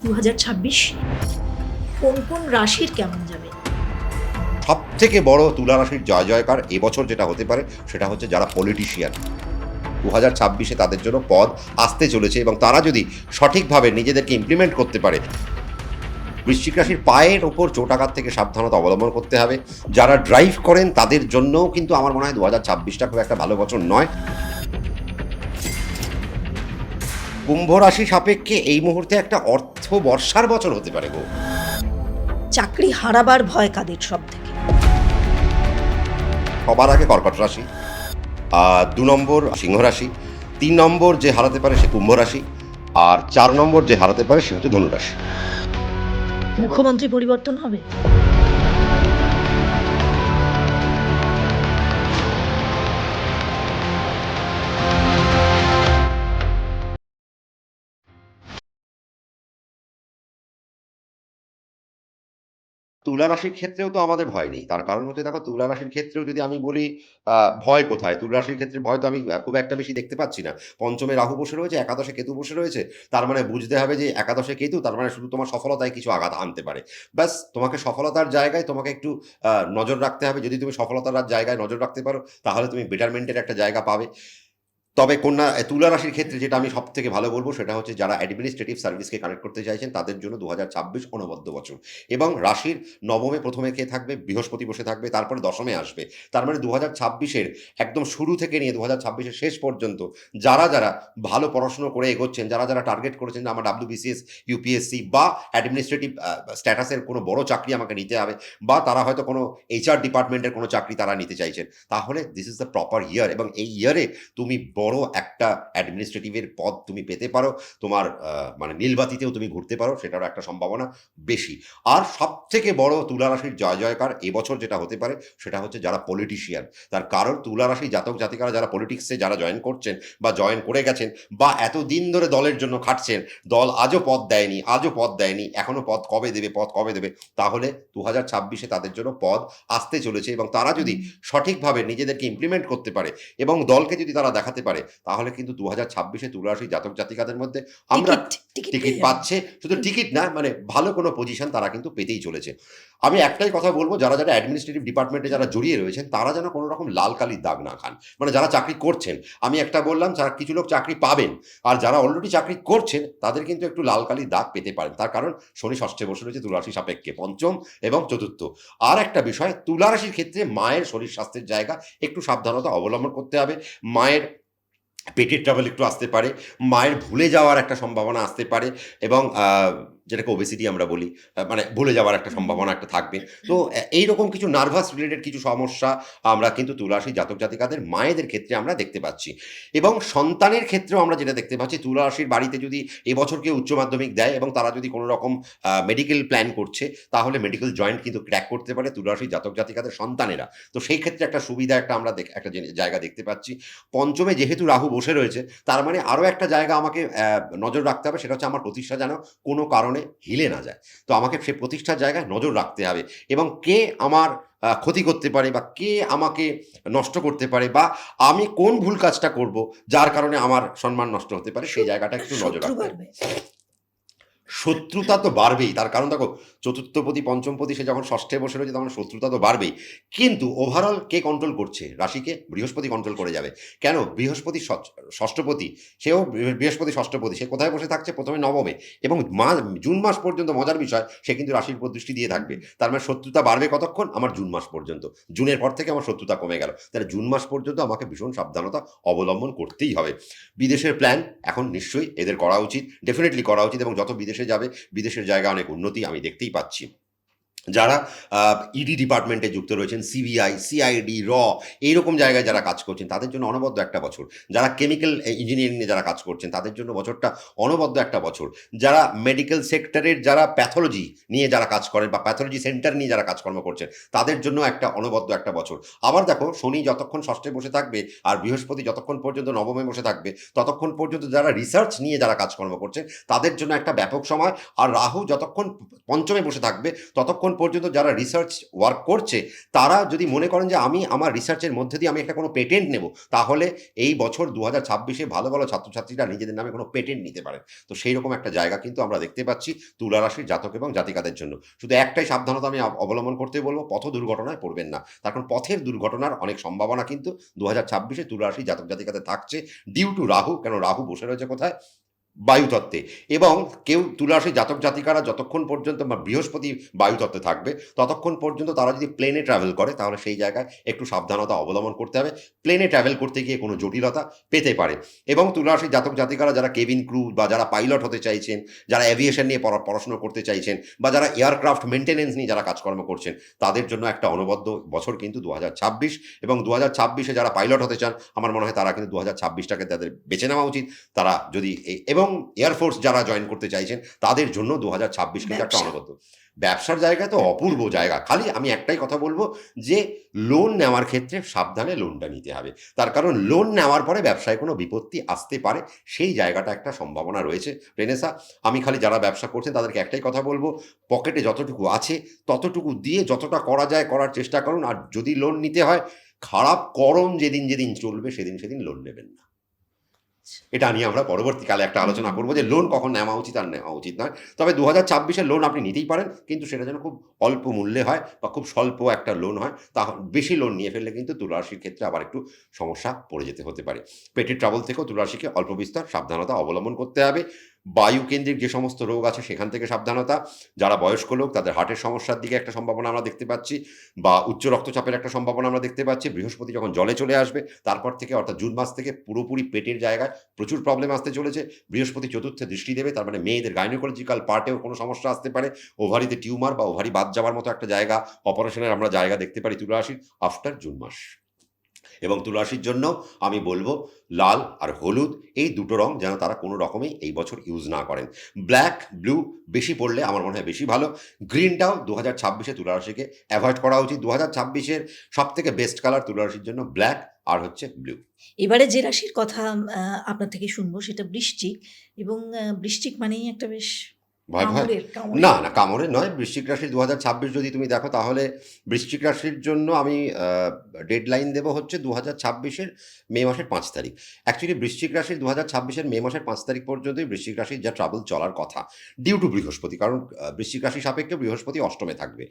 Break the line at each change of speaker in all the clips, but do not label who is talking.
2026 কোন কোন রাশির কেমন যাবে?
সব থেকে বড় তুলা রাশির জয় জয়কার এবছর যেটা হতে পারে সেটা হচ্ছে যারা পলিটিশিয়ান। 2026-এ তাদের জন্য পদ আসতে চলেছে এবং তারা যদি সঠিকভাবে নিজেদেরকে ইমপ্লিমেন্ট করতে পারে। বৃশ্চিক রাশির পায়ের ওপর চোটাঘাত থেকে সাবধানতা অবলম্বন করতে হবে। যারা ড্রাইভ করেন তাদের জন্যও কিন্তু আমার মনে হয় 2026টা খুব একটা ভালো বছর নয়। কুম্ভ রাশি সাপেক্ষে এই মুহূর্তে একটা অর্থ বর্ষার বছর হতে পারে গো।
চাকরি হারাবার ভয় কাদের সব থেকে?
সবার আগে কর্কট রাশি, 2 নম্বর সিংহ রাশি, 3 নম্বর যে হারাতে পারে সে কুম্ভ রাশি, আর 4 নম্বর যে হারাতে পারে সে হচ্ছে ধনু রাশি।
মুখ্যমন্ত্রী পরিবর্তন হবে?
তুলা রাশির ক্ষেত্রেও তো আমাদের ভয় নেই। তার কারণ হচ্ছে দেখো তুলা রাশির ক্ষেত্রেও যদি আমি বলি ভয় কোথায়? তুলা রাশির ক্ষেত্রে ভয় তো আমি খুব একটা বেশি দেখতে পাচ্ছি না। পঞ্চমে রাহু বসে রয়েছে, একাদশে কেতু বসে রয়েছে। তার মানে বুঝতে হবে যে একাদশে কেতু তার মানে শুধু তোমার সফলতায় কিছু আঘাত আনতে পারে। ব্যাস তোমাকে সফলতার জায়গায় তোমাকে একটু নজর রাখতে হবে। যদি তুমি সফলতার জায়গায় নজর রাখতে পারো তাহলে তুমি বেটারমেন্ট এর একটা জায়গা পাবে। তবে তুলা রাশির ক্ষেত্রে যেটা আমি সবথেকে ভালো বলব সেটা হচ্ছে যারা অ্যাডমিনিস্ট্রেটিভ সার্ভিসকে কানেক্ট করতে চাইছেন তাদের জন্য ২০২৬ অনবদ্য বছর। এবং রাশির নবমে ১ম কে থাকবে, বৃহস্পতি বসে থাকবে, তারপরে দশমে আসবে। তার মানে ২০২৬-এর একদম শুরু থেকে নিয়ে ২০২৬-এর শেষ পর্যন্ত যারা ভালো পড়াশুনো করে এগোচ্ছেন, যারা টার্গেট করেছেন যে আমার WBCS, ইউপিএসসি বা অ্যাডমিনিস্ট্রেটিভ স্ট্যাটাসের কোনো বড় চাকরি আমাকে নিতে হবে, বা তারা হয়তো কোনো HR ডিপার্টমেন্টের কোনো চাকরি তারা নিতে চাইছেন, তাহলে দিস ইজ দ্য প্রপার ইয়ার। এবং এই ইয়ারে তুমি বড় একটা অ্যাডমিনিস্ট্রেটিভের পদ তুমি পেতে পারো। তোমার মানে নীলবাতিতেও তুমি ঘুরতে পারো, সেটারও একটা সম্ভাবনা বেশি। আর সবথেকে বড় তুলা রাশির জয় জয়কার এবছর যেটা হতে পারে সেটা হচ্ছে যারা পলিটিশিয়ান। তার কারণ তুলা রাশি জাতক জাতিকারা যারা পলিটিক্সে যারা জয়েন করছেন বা জয়েন করে গেছেন বা এতদিন ধরে দলের জন্য খাটছেন, দল আজও পদ দেয়নি, এখনো পদ কবে দেবে, তাহলে 2026-এ তাদের জন্য পদ আসতে চলেছে এবং তারা যদি সঠিকভাবে নিজেদেরকে ইমপ্লিমেন্ট করতে পারে এবং দলকে যদি তারা দেখাতে পারে তাহলে কিন্তু 2026-এ তুলা রাশির জাতক জাতিকাদের মধ্যে আমরা টিকিট পাচ্ছে। শুধু টিকিট না, মানে ভালো কোনো পজিশন তারা কিন্তু পেতেই চলেছে। আমি একটাই কথা বলব, যারা অ্যাডমিনিস্ট্রেটিভ ডিপার্টমেন্টে যারা জড়িয়ে রয়েছেন তারা যেন কোনো রকম লাল কালির দাগ না খান। মানে যারা চাকরি করছেন, আমি একটা বললাম যারা কিছু লোক চাকরি পাবেন, আর যারা অলরেডি চাকরি করছেন তাদের কিন্তু একটু লাল কালির দাগ পেতে পারেন। তার কারণ শনি ষষ্ঠে বসে রয়েছে তুলা রাশি সাপেক্ষে, পঞ্চম এবং চতুর্থ। আর একটা বিষয়, তুলা রাশির ক্ষেত্রে মায়ের শরীর স্বাস্থ্যের জায়গা একটু সাবধানতা অবলম্বন করতে হবে। মায়ের পেটের ট্রাবল একটু আসতে পারে, মায়ের ভুলে যাওয়ার একটা সম্ভাবনা আসতে পারে এবং যেটাকে ওবেসিটি আমরা বলি, মানে ভুলে যাওয়ার একটা সম্ভাবনা একটা থাকবে। তো এইরকম কিছু নার্ভাস রিলেটেড কিছু সমস্যা আমরা কিন্তু তুলা রাশির জাতক জাতিকাদের মায়েদের ক্ষেত্রে আমরা দেখতে পাচ্ছি। এবং সন্তানের ক্ষেত্রেও আমরা যেটা দেখতে পাচ্ছি, তুলা রাশির বাড়িতে যদি এবছর কেউ উচ্চ মাধ্যমিক দেয় এবং তারা যদি কোনো রকম মেডিকেল প্ল্যান করছে তাহলে মেডিকেল জয়েন্ট কিন্তু ক্র্যাক করতে পারে তুলা রাশির জাতক জাতিকাদের সন্তানেরা। তো সেই ক্ষেত্রে একটা সুবিধা একটা আমরা একটা জায়গা দেখতে পাচ্ছি। পঞ্চমে যেহেতু রাহু বসে রয়েছে তার মানে আরও একটা জায়গা আমাকে নজর রাখতে হবে, সেটা হচ্ছে আমার প্রতিষ্ঠা যেন কোনো কারণে হিলে না যায়। তো আমাকে সেই প্রতিষ্ঠার জায়গায় নজর রাখতে হবে এবং কে আমার ক্ষতি করতে পারে বা কে আমাকে নষ্ট করতে পারে বা আমি কোন ভুল কাজটা করব যার কারণে আমার সম্মান নষ্ট হতে পারে, সেই জায়গাটা একটু নজর রাখতে হবে। শত্রুতা তো বাড়বেই, তার কারণ দেখো চতুর্থপতি পঞ্চমপতি সে যখন ষষ্ঠে বসে রয়েছে তখন শত্রুতা তো বাড়বেই। কিন্তু ওভারঅল কে কন্ট্রোল করছে? রাশিকে বৃহস্পতি কন্ট্রোল করে যাবে। কেন? বৃহস্পতি ষষ্ঠপতি, সেও বৃহস্পতি ষষ্ঠপতি, সে কোথায় বসে থাকছে? প্রথমে নবমে, এবং জুন মাস পর্যন্ত মজার বিষয় সে কিন্তু রাশির উপর দৃষ্টি দিয়ে থাকবে। তার মানে শত্রুতা বাড়বে কতক্ষণ? আমার জুন মাস পর্যন্ত। জুনের পর থেকে আমার শত্রুতা কমে গেল, তাহলে জুন মাস পর্যন্ত আমাকে ভীষণ সাবধানতা অবলম্বন করতেই হবে। বিদেশের প্ল্যান এখন নিশ্চয়ই এদের করা উচিত, ডেফিনেটলি করা উচিত, এবং যত বিদেশে যাবে বিদেশের জায়গা অনেক উন্নতি আমি দেখতেই পাচ্ছি। যারা ইডি ডিপার্টমেন্টে যুক্ত রয়েছেন, সিবিআই, সিআইডি, এইরকম জায়গায় যারা কাজ করছেন তাদের জন্য অনবদ্য একটা বছর। যারা কেমিক্যাল ইঞ্জিনিয়ারিংয়ে যারা কাজ করছেন তাদের জন্য বছরটা অনবদ্য একটা বছর। যারা মেডিকেল সেক্টরের যারা প্যাথোলজি নিয়ে যারা কাজ করেন বা প্যাথোলজি সেন্টার নিয়ে যারা কাজকর্ম করছেন তাদের জন্য একটা অনবদ্য একটা বছর। আবার দেখো, শনি যতক্ষণ ষষ্ঠে বসে থাকবে আর বৃহস্পতি যতক্ষণ পর্যন্ত নবমে বসে থাকবে ততক্ষণ পর্যন্ত যারা রিসার্চ নিয়ে যারা কাজকর্ম করছেন তাদের জন্য একটা ব্যাপক সময়। আর রাহু যতক্ষণ পঞ্চমে বসে থাকবে ততক্ষণ পর্যন্ত যারা রিসার্চ ওয়ার্ক করছে তারা যদি মনে করেন যে আমি আমার রিসার্চের মধ্যে দিয়ে আমি একটা কোনো পেটেন্ট নেব, তাহলে এই বছর 2026-এ ভালো ভালো ছাত্রছাত্রীরা নিজেদের নামে কোনো পেটেন্ট নিতে পারেন। তো সেই রকম একটা জায়গা কিন্তু আমরা দেখতে পাচ্ছি তুলা রাশির জাতক এবং জাতিকাদের জন্য। শুধু একটাই সাবধানতা আমি অবলম্বন করতে বলব, পথ দুর্ঘটনায় পড়বেন না। তার কারণ পথের দুর্ঘটনার অনেক সম্ভাবনা কিন্তু 2026-এ তুলা রাশির জাতক জাতিকাদের থাকছে ডিউ টু রাহু। কেন রাহু বসে রয়েছে কোথায়? বায়ুতত্ত্বে। এবং কেউ তুলা রাশির জাতক জাতিকারা যতক্ষণ পর্যন্ত বা বৃহস্পতি বায়ুতত্ত্বে থাকবে ততক্ষণ পর্যন্ত তারা যদি প্লেনে ট্রাভেল করে তাহলে সেই জায়গায় একটু সাবধানতা অবলম্বন করতে হবে। প্লেনে ট্রাভেল করতে গিয়ে কোনো জটিলতা পেতে পারে। এবং তুলা রাশির জাতক জাতিকারা যারা কেবিন ক্রু বা যারা পাইলট হতে চাইছেন, যারা অ্যাভিয়েশন নিয়ে পড়াশোনা করতে চাইছেন, বা যারা এয়ারক্রাফট মেনটেন্যান্স নিয়ে যারা কাজকর্ম করছেন, তাদের জন্য একটা অনবদ্য বছর কিন্তু 2026। এবং 2026-এ যারা পাইলট হতে চান আমার মনে হয় তারা কিন্তু 2026টাকে তাদের বেছে নেওয়া উচিত। তারা যদি এবং এয়ারফোর্স যারা জয়েন করতে চাইছেন তাদের জন্য 2026 কিন্তু একটা অনবদ্য। ব্যবসার জায়গায় তো অপূর্ব জায়গা। খালি আমি একটাই কথা বলব যে লোন নেওয়ার ক্ষেত্রে সাবধানে লোনটা নিতে হবে। তার কারণ লোন নেওয়ার পরে ব্যবসায় কোনো বিপত্তি আসতে পারে, সেই জায়গাটা একটা সম্ভাবনা রয়েছে রেনেসা। আমি খালি যারা ব্যবসা করছেন তাদেরকে একটাই কথা বলবো, পকেটে যতটুকু আছে ততটুকু দিয়ে যতটা করা যায় করার চেষ্টা করুন। আর যদি লোন নিতে হয়, খারাপ করম যেদিন যেদিন চলবে সেদিন লোন নেবেন না। এটা নিয়ে আমরা পরবর্তীকালে একটা আলোচনা করব যে লোন কখন নেওয়া উচিত আর নেওয়া উচিত নয়। তবে 2026-এর লোন আপনি নিতেই পারেন, কিন্তু সেটা যেন খুব অল্প মূল্যে হয় বা খুব স্বল্প একটা লোন হয়। বেশি লোন নিয়ে ফেললে কিন্তু তুলা রাশির ক্ষেত্রে আবার একটু সমস্যা পড়ে যেতে হতে পারে। পেটের ট্রাবল থেকেও তুলা রাশিকে অল্প বিস্তর সাবধানতা অবলম্বন করতে হবে। বায়ুকেন্দ্রিক যে সমস্ত রোগ আছে সেখান থেকে সাবধানতা। যারা বয়স্ক লোক তাদের হার্টের সমস্যার দিকে একটা সম্ভাবনা আমরা দেখতে পাচ্ছি, বা উচ্চ রক্তচাপের একটা সম্ভাবনা আমরা দেখতে পাচ্ছি। বৃহস্পতি যখন জলে চলে আসবে তারপর থেকে, অর্থাৎ জুন মাস থেকে পুরোপুরি পেটের জায়গায় প্রচুর প্রবলেম আসতে চলেছে। বৃহস্পতি চতুর্থে দৃষ্টি দেবে, তার মানে মেয়েদের গাইনোকোলজিক্যাল পার্টেও কোনো সমস্যা আসতে পারে। ওভারিতে টিউমার বা ওভারি বাদ যাওয়ার মতো একটা জায়গা, অপারেশনের আমরা জায়গা দেখতে পারি তুলা রাশির আফটার জুন মাস। এবং তুলা রাশির জন্য আমি বলবো লাল আর হলুদ এই দুটো রং যেন তারা কোনো রকমেই এই বছর ইউজ না করেন। ব্ল্যাক ব্লু বেশি পড়লে আমার মনে হয় বেশি ভালো। গ্রিনটাও 2026-এ তুলা রাশিকে অ্যাভয়েড করা উচিত। 2026-এর সবথেকে বেস্ট কালার তুলা রাশির জন্য ব্ল্যাক আর হচ্ছে ব্লু।
এবারে যে রাশির কথা আপনার থেকে শুনবো সেটা বৃশ্চিক। এবং বৃশ্চিক মানেই একটা বেশ
ভয় ভয়
কামড়ের
না না কামড়ের নয়। বৃশ্চিক রাশির 2026 যদি তুমি দেখো তাহলে বৃশ্চিক রাশির জন্য আমি ডেডলাইন দেবো হচ্ছে 2026-এর মে মাসের 5 তারিখ। অ্যাকচুয়ালি বৃশ্চিক রাশির 2026-এর মে মাসের 5 তারিখ পর্যন্তই বৃশ্চিক রাশির যা ট্রাবল চলার কথা ডিউ টু বৃহস্পতি। কারণ বৃশ্চিক রাশি সাপেক্ষে বৃহস্পতি অষ্টমে থাকবে।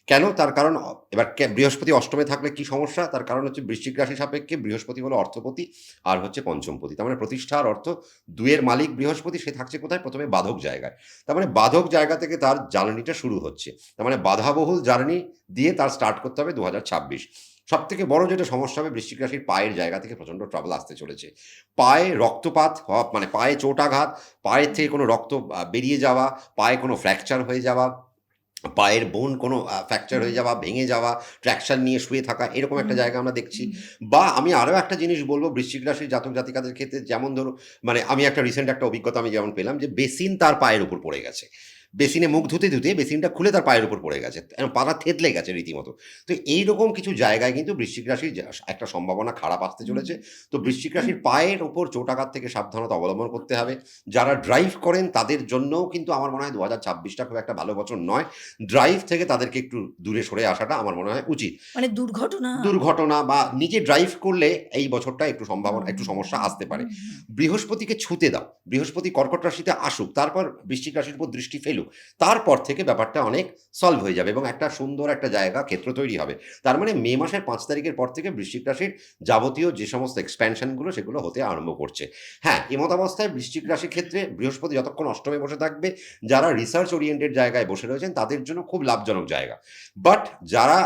কেন? তার কারণ এবার বৃহস্পতি অষ্টমে থাকলে কি সমস্যা? তার কারণ হচ্ছে বৃশ্চিক রাশি সাপেক্ষে বৃহস্পতি হলো অর্থপতি আর হচ্ছে পঞ্চমপতি। তার মানে প্রতিষ্ঠা আর অর্থ দুয়ের মালিক বৃহস্পতি, সে থাকছে কোথায়? প্রথমে বাধক জায়গায়। তার মানে বাধক জায়গা থেকে তার জার্নিটা শুরু হচ্ছে। তার মানে বাধাবহুল জার্নি দিয়ে তার স্টার্ট করতে হবে 2026। সবথেকে বড় যেটা সমস্যা হবে, বৃশ্চিক রাশির পায়ের জায়গা থেকে প্রচণ্ড ট্রাবল আসতে চলেছে। পায়ে রক্তপাত হওয়া, মানে পায়ে চোটাঘাত, পায়ের থেকে কোনো রক্ত বেরিয়ে যাওয়া, পায়ে কোনো ফ্র্যাকচার হয়ে যাওয়া, পায়ের বোন কোনো ফ্র্যাকচার হয়ে যাওয়া, ভেঙে যাওয়া, ট্র্যাকশন নিয়ে শুয়ে থাকা, এরকম একটা জায়গা আমরা দেখছি। বা আমি আরও একটা জিনিস বলবো বৃশ্চিক রাশির জাতক জাতিকাদের ক্ষেত্রে, যেমন ধরো মানে আমি একটা রিসেন্ট একটা অভিজ্ঞতা আমি যেমন পেলাম যে বেসিন তার পায়ের উপর পড়ে গেছে। বেসিনে মুখ ধুতে ধুতে বেসিনটা খুলে তার পায়ের উপর পড়ে গেছে, পাটা থেতলে গেছে রীতিমতো। তো এইরকম কিছু জায়গায় কিন্তু বৃশ্চিক রাশির একটা সম্ভাবনা খারাপ আসতে চলেছে। তো বৃশ্চিক রাশির পায়ের ওপর চোটাঘাত থেকে সাবধানতা অবলম্বন করতে হবে। যারা ড্রাইভ করেন তাদের জন্যও কিন্তু আমার মনে হয় 2026টা খুব একটা ভালো বছর নয়। ড্রাইভ থেকে তাদেরকে একটু দূরে সরে আসাটা আমার মনে হয় উচিত।
মানে
দুর্ঘটনা বা নিজে ড্রাইভ করলে এই বছরটা একটু একটু সমস্যা আসতে পারে। বৃহস্পতিকে ছুতে দাও, বৃহস্পতি কর্কট রাশিতে আসুক, তারপর বৃশ্চিক রাশির উপর দৃষ্টি ফেলুক। তারপর থেকে ব্যাপারটা অনেক সলভ হয়ে যাবে এবং একটা সুন্দর একটা জায়গা ক্ষেত্র তৈরি হবে। তার মানে মে মাসের 5 তারিখের পর থেকে বৃশ্চিক রাশির যাবতীয় যে সমস্ত এক্সপ্যানশনগুলো সেগুলো হতে আরম্ভ করছে। হ্যাঁ, এমতাবস্থায় বৃশ্চিক রাশির ক্ষেত্রে বৃহস্পতি যতক্ষণ অষ্টমে বসে থাকবে, যারা রিসার্চ ওরিয়েন্টেড জায়গায় বসে রয়েছেন তাদের জন্য খুব লাভজনক জায়গা। বাট যারা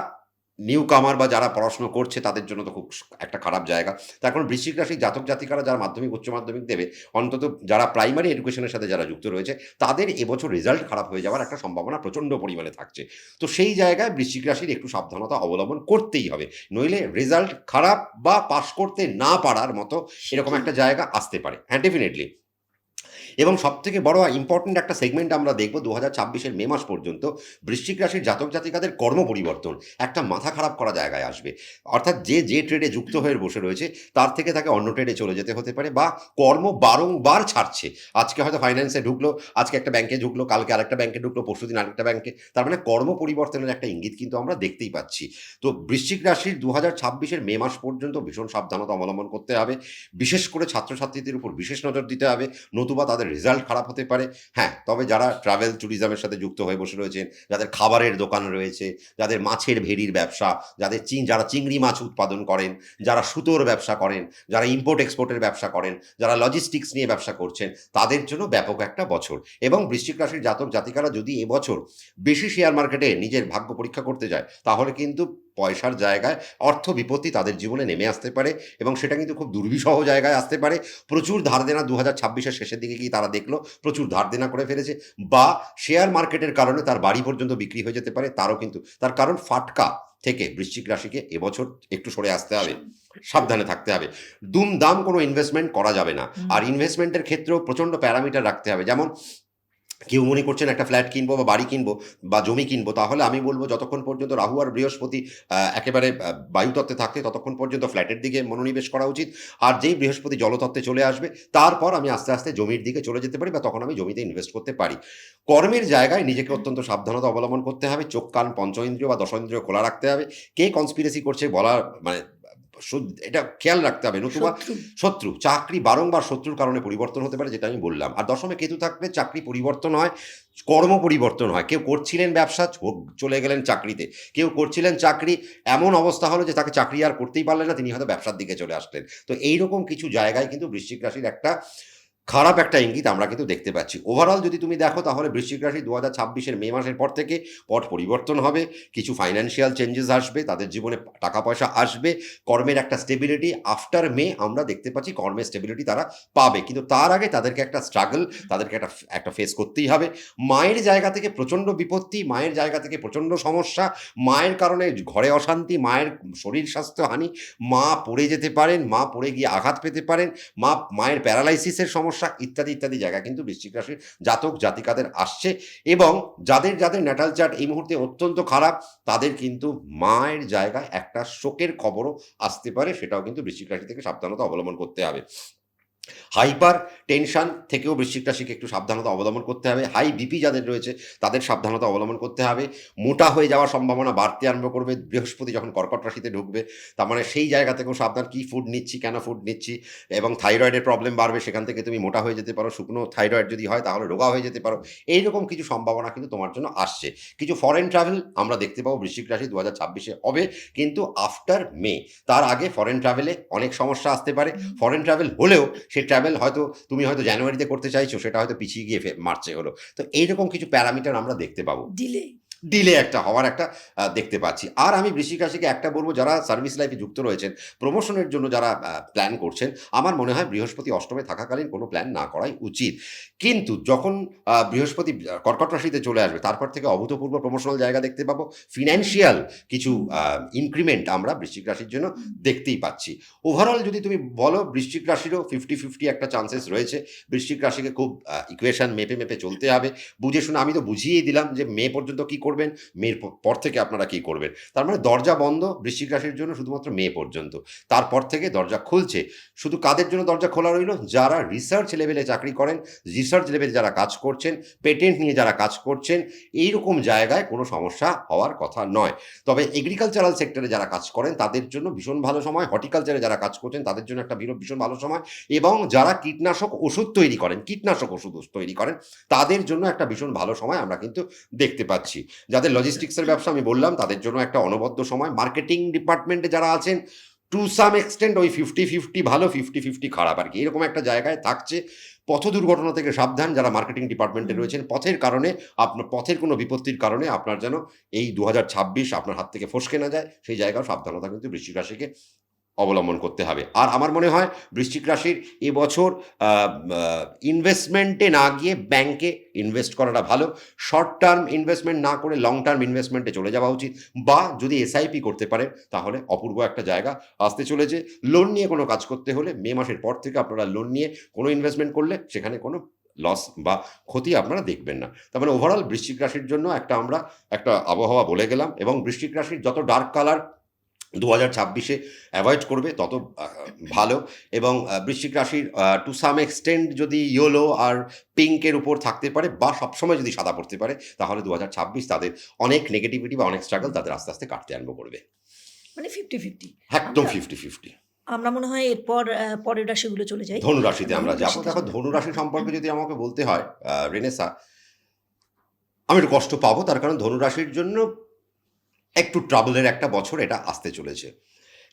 নিউ কামার বা যারা পড়াশোনা করছে তাদের জন্য তো খুব একটা খারাপ জায়গা। তার কারণ বৃশ্চিক রাশির জাতক জাতিকারা যারা মাধ্যমিক উচ্চ মাধ্যমিক দেবে, অন্তত যারা প্রাইমারি এডুকেশনের সাথে যারা যুক্ত রয়েছে, তাদের এবছর রেজাল্ট খারাপ হয়ে যাওয়ার একটা সম্ভাবনা প্রচণ্ড পরিমাণে থাকছে। তো সেই জায়গায় বৃশ্চিক রাশির একটু সাবধানতা অবলম্বন করতেই হবে, নইলে রেজাল্ট খারাপ বা পাশ করতে না পারার মতো এরকম একটা জায়গা আসতে পারে। হ্যাঁ, ডেফিনেটলি। এবং সবথেকে বড় ইম্পর্টেন্ট একটা সেগমেন্ট আমরা দেখব ২০২৬-এর মে মাস পর্যন্ত বৃশ্চিক রাশির জাতক জাতিকাদের কর্ম পরিবর্তন একটা মাথা খারাপ করা জায়গায় আসবে। অর্থাৎ যে ট্রেডে যুক্ত হয়ে বসে রয়েছে তার থেকে তাকে অন্য ট্রেডে চলে যেতে হতে পারে বা কর্ম বারংবার ছাড়ছে। আজকে হয়তো ফাইন্যান্সে ঢুকলো, আজকে একটা ব্যাংকে ঢুকলো, কালকে আরেকটা ব্যাংকে ঢুকলো, পরশুদিন আরেকটা ব্যাংকে। তার মানে কর্ম পরিবর্তনের একটা ইঙ্গিত কিন্তু আমরা দেখতেই পাচ্ছি। তো বৃশ্চিক রাশির ২০২৬-এর মে মাস পর্যন্ত ভীষণ সাবধানতা অবলম্বন করতে হবে। বিশেষ করে ছাত্রছাত্রীদের উপর বিশেষ নজর দিতে হবে, নতুবা তাদের রেজাল্ট খারাপ হতে পারে। হ্যাঁ, তবে যারা ট্রাভেল ট্যুরিজমের সাথে যুক্ত হয়ে বসে রয়েছেন, যাদের খাবারের দোকান রয়েছে, যাদের মাছের ভেড়ির ব্যবসা, যারা চিংড়ি মাছ উৎপাদন করেন, যারা সুতোর ব্যবসা করেন, যারা ইম্পোর্ট এক্সপোর্টের ব্যবসা করেন, যারা লজিস্টিক্স নিয়ে ব্যবসা করছেন, তাদের জন্য ব্যাপক একটা বছর। এবং বৃশ্চিক রাশির জাতক জাতিকারা যদি এবছর বেশি শেয়ার মার্কেটে নিজের ভাগ্য পরীক্ষা করতে যায়, তাহলে কিন্তু পয়সার জায়গায় অর্থ বিপত্তি তাদের জীবনে নেমে আসতে পারে এবং সেটা কিন্তু খুব দুর্বিষহ জায়গায় আসতে পারে। প্রচুর ধার দেনা ২০২৬-এর শেষের দিকে গিয়ে তারা দেখলো প্রচুর ধার দেনা করে ফেলেছে, বা শেয়ার মার্কেটের কারণে তার বাড়ি পর্যন্ত বিক্রি হয়ে যেতে পারে। তারও কিন্তু তার কারণ ফাটকা থেকে বৃশ্চিক রাশিকে এবছর একটু সরে আসতে হবে, সাবধানে থাকতে হবে। দুমদাম কোনো ইনভেস্টমেন্ট করা যাবে না।
হুম।
আর ইনভেস্টমেন্টের ক্ষেত্রেও প্রচণ্ড প্যারামিটার রাখতে হবে। যেমন কেউ মনে করছেন একটা ফ্ল্যাট কিনবো বা বাড়ি কিনবো বা জমি কিনবো, তাহলে আমি বলবো যতক্ষণ পর্যন্ত রাহু আর বৃহস্পতি একেবারে বায়ুতত্ত্বে থাকতে ততক্ষণ পর্যন্ত ফ্ল্যাটের দিকে মনোনিবেশ করা উচিত। আর যেই বৃহস্পতি জলতত্ত্বে চলে আসবে তারপর আমি আস্তে আস্তে জমির দিকে চলে যেতে পারি বা তখন আমি জমিতে ইনভেস্ট করতে পারি। কর্মের জায়গায় নিজেকে অত্যন্ত সাবধানতা অবলম্বন করতে হবে। চোখ কান পঞ্চইন্দ্রিয় বা দশেন্দ্রিয় খোলা রাখতে হবে। কে কনস্পিরেসি করছে বলার মানে এটা খেয়াল রাখতে হবে, নতুবা
শত্রু।
শত্রু চাকরি বারংবার শত্রুর কারণে পরিবর্তন হতে পারে, যেটা আমি বললাম। আর দশমে কেতু থাকলে চাকরি পরিবর্তন হয়, কর্ম পরিবর্তন হয়। কেউ করছিলেন ব্যবসা, চলে গেলেন চাকরিতে। কেউ করছিলেন চাকরি, এমন অবস্থা হলো যে তাকে চাকরি আর করতেই পারলেন না, তিনি হয়তো ব্যবসার দিকে চলে আসলেন। তো এইরকম কিছু জায়গায় কিন্তু বৃশ্চিক রাশির একটা খারাপ একটা ইঙ্গিত আমরা কিন্তু দেখতে পাচ্ছি। ওভারঅল যদি তুমি দেখো তাহলে বৃশ্চিক রাশি ২০২৬-এর মে মাসের পর থেকে পট পরিবর্তন হবে, কিছু ফাইন্যান্সিয়াল চেঞ্জেস আসবে, তাদের জীবনে টাকা পয়সা আসবে, কর্মের একটা স্টেবিলিটি আফটার মে আমরা দেখতে পাচ্ছি, কর্মের স্টেবিলিটি তারা পাবে। কিন্তু তার আগে তাদেরকে একটা স্ট্রাগল, তাদেরকে একটা ফেস করতেই হবে। মায়ের জায়গা থেকে প্রচণ্ড বিপত্তি, মায়ের জায়গা থেকে প্রচণ্ড সমস্যা, মায়ের কারণে ঘরে অশান্তি, মায়ের শরীর স্বাস্থ্য হানি, মা পড়ে যেতে পারেন, মা পড়ে গিয়ে আঘাত পেতে পারেন, মায়ের প্যারালাইসিসের সমস্যা ইত্যাদি ইত্যাদি জায়গা কিন্তু বৃশ্চিক রাশির জাতক জাতিকাদের আসছে। এবং যাদের ন্যাটাল চার্ট এই মুহূর্তে অত্যন্ত খারাপ, তাদের কিন্তু মায়ের জায়গায় একটা শোকের খবরও আসতে পারে, সেটাও কিন্তু বৃশ্চিক রাশি থেকে সাবধানতা অবলম্বন করতে হবে। হাইপার টেনশন থেকেও বৃশ্চিক রাশিকে একটু সাবধানতা অবলম্বন করতে হবে। হাই বিপি যাদের রয়েছে তাদের সাবধানতা অবলম্বন করতে হবে। মোটা হয়ে যাওয়ার সম্ভাবনা বাড়তে আরম্ভ করবে বৃহস্পতি যখন কর্কট রাশিতে ঢুকবে। তার মানে সেই জায়গা থেকেও সাবধান, কী ফুড নিচ্ছি, কেন ফুড নিচ্ছি। এবং থাইরয়েডের প্রবলেম বাড়বে, সেখান থেকে তুমি মোটা হয়ে যেতে পারো। শুকনো থাইরয়েড যদি হয় তাহলে রোগা হয়ে যেতে পারো। এইরকম কিছু সম্ভাবনা কিন্তু তোমার জন্য আসছে। কিছু ফরেন ট্রাভেল আমরা দেখতে পাবো বৃশ্চিক রাশি ২০২৬-এ হবে, কিন্তু আফটার মে। তার আগে ফরেন ট্রাভেলে অনেক সমস্যা আসতে পারে। ফরেন ট্রাভেল হলেও সে ট্রাভেল হয়তো তুমি হয়তো জানুয়ারিতে করতে চাইছো, সেটা হয়তো পিছিয়ে গিয়ে মার্চে হলো। তো এইরকম কিছু প্যারামিটার আমরা দেখতে পাবো। ডিলে একটা হওয়ার একটা দেখতে পাচ্ছি। আর আমি বৃশ্চিক রাশিকে একটা বলব, যারা সার্ভিস লাইফে যুক্ত রয়েছেন, প্রমোশনের জন্য যারা প্ল্যান করছেন, আমার মনে হয় বৃহস্পতি অষ্টমে থাকাকালীন কোনো প্ল্যান না করাই উচিত। কিন্তু যখন বৃহস্পতি কর্কট রাশিতে চলে আসবে, তারপর থেকে অভূতপূর্ব প্রমোশনাল জায়গা দেখতে পাবো। ফিন্যান্সিয়াল কিছু ইনক্রিমেন্ট আমরা বৃশ্চিক রাশির জন্য দেখতেই পাচ্ছি। ওভারঅল যদি তুমি বলো, বৃশ্চিক রাশিরও 50-50 একটা চান্সেস রয়েছে। বৃশ্চিক রাশিকে খুব ইকুয়েশন মেপে চলতে হবে, বুঝে শুনে। আমি তো বুঝিয়েই দিলাম যে মে পর্যন্ত কী করবেন, মের পর থেকে আপনারা কী করবেন। তার মানে দরজা বন্ধ বৃশ্চিক রাশির জন্য শুধুমাত্র মে পর্যন্ত। তারপর থেকে দরজা খুলছে। শুধু কাদের জন্য দরজা খোলা রইল? যারা রিসার্চ লেভেলে চাকরি করেন, রিসার্চ লেভেলে যারা কাজ করছেন, পেটেন্ট নিয়ে যারা কাজ করছেন, এইরকম জায়গায় কোনো সমস্যা হওয়ার কথা নয়। তবে এগ্রিকালচারাল সেক্টরে যারা কাজ করেন তাদের জন্য ভীষণ ভালো সময়, হর্টিকালচারে যারা কাজ করছেন তাদের জন্য একটা ভীষণ ভালো সময়, এবং যারা কীটনাশক ওষুধ তৈরি করেন তাদের জন্য একটা ভীষণ ভালো সময় আমরা কিন্তু দেখতে পাচ্ছি। যাদের লজিস্টিক্সের ব্যবসা আমি বললাম, তাদের জন্য একটা অনবদ্য সময়। মার্কেটিং ডিপার্টমেন্টে যারা আছেন, টু সাম এক্সটেন্ট ওই 50-50 ভালো, 50-50 খারাপ আর কি, এরকম একটা জায়গায় থাকছে। পথ দুর্ঘটনা থেকে সাবধান যারা মার্কেটিং ডিপার্টমেন্টে রয়েছেন। পথের কোনো বিপত্তির কারণে আপনার যেন এই ২০২৬ আপনার হাত থেকে ফসকে না যায়, সেই জায়গাও সাবধানতা কিন্তু বৃশ্চিক রাশিকে অবলম্বন করতে হবে। আর আমার মনে হয় বৃশ্চিক রাশির এবছর ইনভেস্টমেন্টে না গিয়ে ব্যাংকে ইনভেস্ট করাটা ভালো। শর্ট টার্ম ইনভেস্টমেন্ট না করে লং টার্ম ইনভেস্টমেন্টে চলে যাওয়া উচিত, বা যদি এসআইপি করতে পারেন তাহলে অপূর্ব একটা জায়গা আসতে চলেছে। লোন নিয়ে কোনো কাজ করতে হলে মে মাসের পর থেকে আপনারা লোন নিয়ে কোনো ইনভেস্টমেন্ট করলে সেখানে কোনো লস বা ক্ষতি আপনারা দেখবেন না। তার মানে ওভারঅল বৃশ্চিক রাশির জন্য আমরা একটা আবহাওয়া বলে গেলাম, এবং বৃশ্চিক রাশির যত ডার্ক কালার ২০২৬ এভয়েড করবে তত ভালো। এবং বৃশ্চিক রাশির টু সাম এক্সটেন্ট যদি ইয়েলো আর পিঙ্কের উপর থাকতে পারে বা সবসময় যদি সাদা পড়তে পারে, তাহলে ২০২৬ তাদের অনেক নেগেটিভিটি বা অনেক স্ট্রাগল তাদের আস্তে আস্তে কাটতে আরম্ভ করবে।
মানে 50-50।
একদম
আমরা
50-50।
আমরা মনে হয় এরপর পরের রাশিগুলো চলে যাই।
ধনু রাশিতে আমরা
ধনু
যাব।
রাশিতে
দেখো,
চলে
ধনু
যাব।
রাশি সম্পর্কে যদি আমাকে বলতে হয় রেনেসা, আমি একটু কষ্ট পাবো। তার কারণ ধনু রাশির জন্য একটু ট্রাবলের একটা বছর এটা আসতে চলেছে।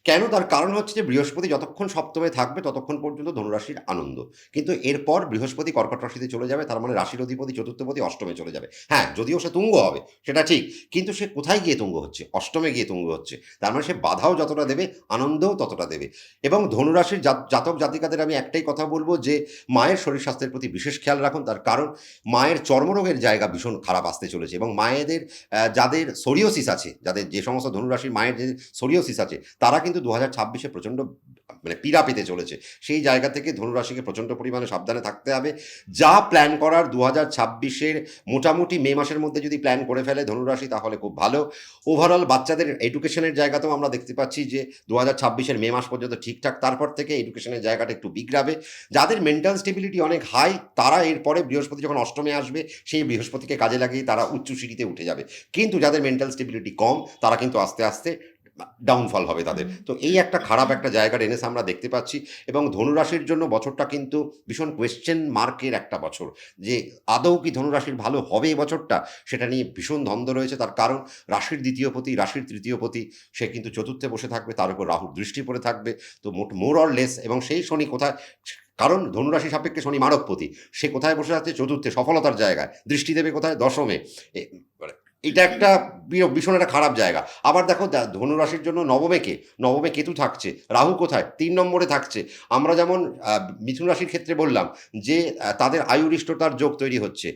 কেন? তার কারণ হচ্ছে যে বৃহস্পতি যতক্ষণ সপ্তমে থাকবে ততক্ষণ পর্যন্ত ধনুরাশির আনন্দ। কিন্তু এরপর বৃহস্পতি কর্কট রাশিতে চলে যাবে। তার মানে রাশির অধিপতি চতুর্থপতি অষ্টমে চলে যাবে। হ্যাঁ, যদিও সে তুঙ্গ হবে, সেটা ঠিক। কিন্তু সে কোথায় গিয়ে তুঙ্গ হচ্ছে? অষ্টমে গিয়ে তুঙ্গ হচ্ছে। তার মানে সে বাধাও যতটা দেবে, আনন্দও ততটা দেবে। এবং ধনুরাশির জাতক জাতিকাদের আমি একটাই কথা বলব যে মায়ের শরীর স্বাস্থ্যের প্রতি বিশেষ খেয়াল রাখুন। তার কারণ মায়ের চর্মরোগের জায়গা ভীষণ খারাপ আসতে চলেছে, এবং মায়েদের যাদের সোরিয়োসিস আছে, যাদের যে সমস্ত ধনুরাশির মায়ের যে সোরিয়োসিস আছে, তারা কিন্তু ২০২৬ প্রচণ্ড মানে পীড়া পেতে চলেছে। সেই জায়গা থেকে ধনুরাশিকে প্রচণ্ড পরিমাণে সাবধানে থাকতে হবে। যা প্ল্যান করার ২০২৬ মোটামুটি মে মাসের মধ্যে যদি প্ল্যান করে ফেলে ধনুরাশি, তাহলে খুব ভালো। ওভারঅল বাচ্চাদের এডুকেশনের জায়গাতেও আমরা দেখতে পাচ্ছি যে ২০২৬ মে মাস পর্যন্ত ঠিকঠাক, তারপর থেকে এডুকেশনের জায়গাটা একটু বিগড়াবে। যাদের মেন্টাল স্টেবিলিটি অনেক হাই, তারা এরপরে বৃহস্পতি যখন অষ্টমে আসবে, সেই বৃহস্পতিকে কাজে লাগিয়ে তারা উচ্চ সিঁড়িতে উঠে যাবে। কিন্তু যাদের মেন্টাল স্টেবিলিটি কম, তারা কিন্তু আস্তে আস্তে ডাউনফল হবে তাদের। তো এই একটা খারাপ একটা জায়গা রেনেসা আমরা দেখতে পাচ্ছি। এবং ধনুরাশির জন্য বছরটা কিন্তু ভীষণ কোয়েশ্চেন মার্কের একটা বছর, যে আদৌ কি ধনুরাশির ভালো হবে এই বছরটা, সেটা নিয়ে ভীষণ দ্বন্দ্ব রয়েছে। তার কারণ রাশির দ্বিতীয়পতি, রাশির তৃতীয়পতি, সে কিন্তু চতুর্থে বসে থাকবে, তার উপর রাহুর দৃষ্টি পড়ে থাকবে। তো মোর অর লেস, এবং সেই শনি কোথায়, কারণ ধনুরাশি সাপেক্ষে শনি মারকপতি, সে কোথায় বসে আছে? চতুর্থে, সফলতার জায়গায়। দৃষ্টি দেবে কোথায়? দশমে। মানে এটা একটা ভীষণ একটা খারাপ জায়গা। আবার দেখো, ধনুরাশির জন্য নবমে কেতু থাকছে, রাহু কোথায়? ৩ নম্বরে থাকছে। আমরা যেমন মিথুন রাশির ক্ষেত্রে বললাম যে তাদের আয়ুরিষ্টতার যোগ তৈরি হচ্ছে,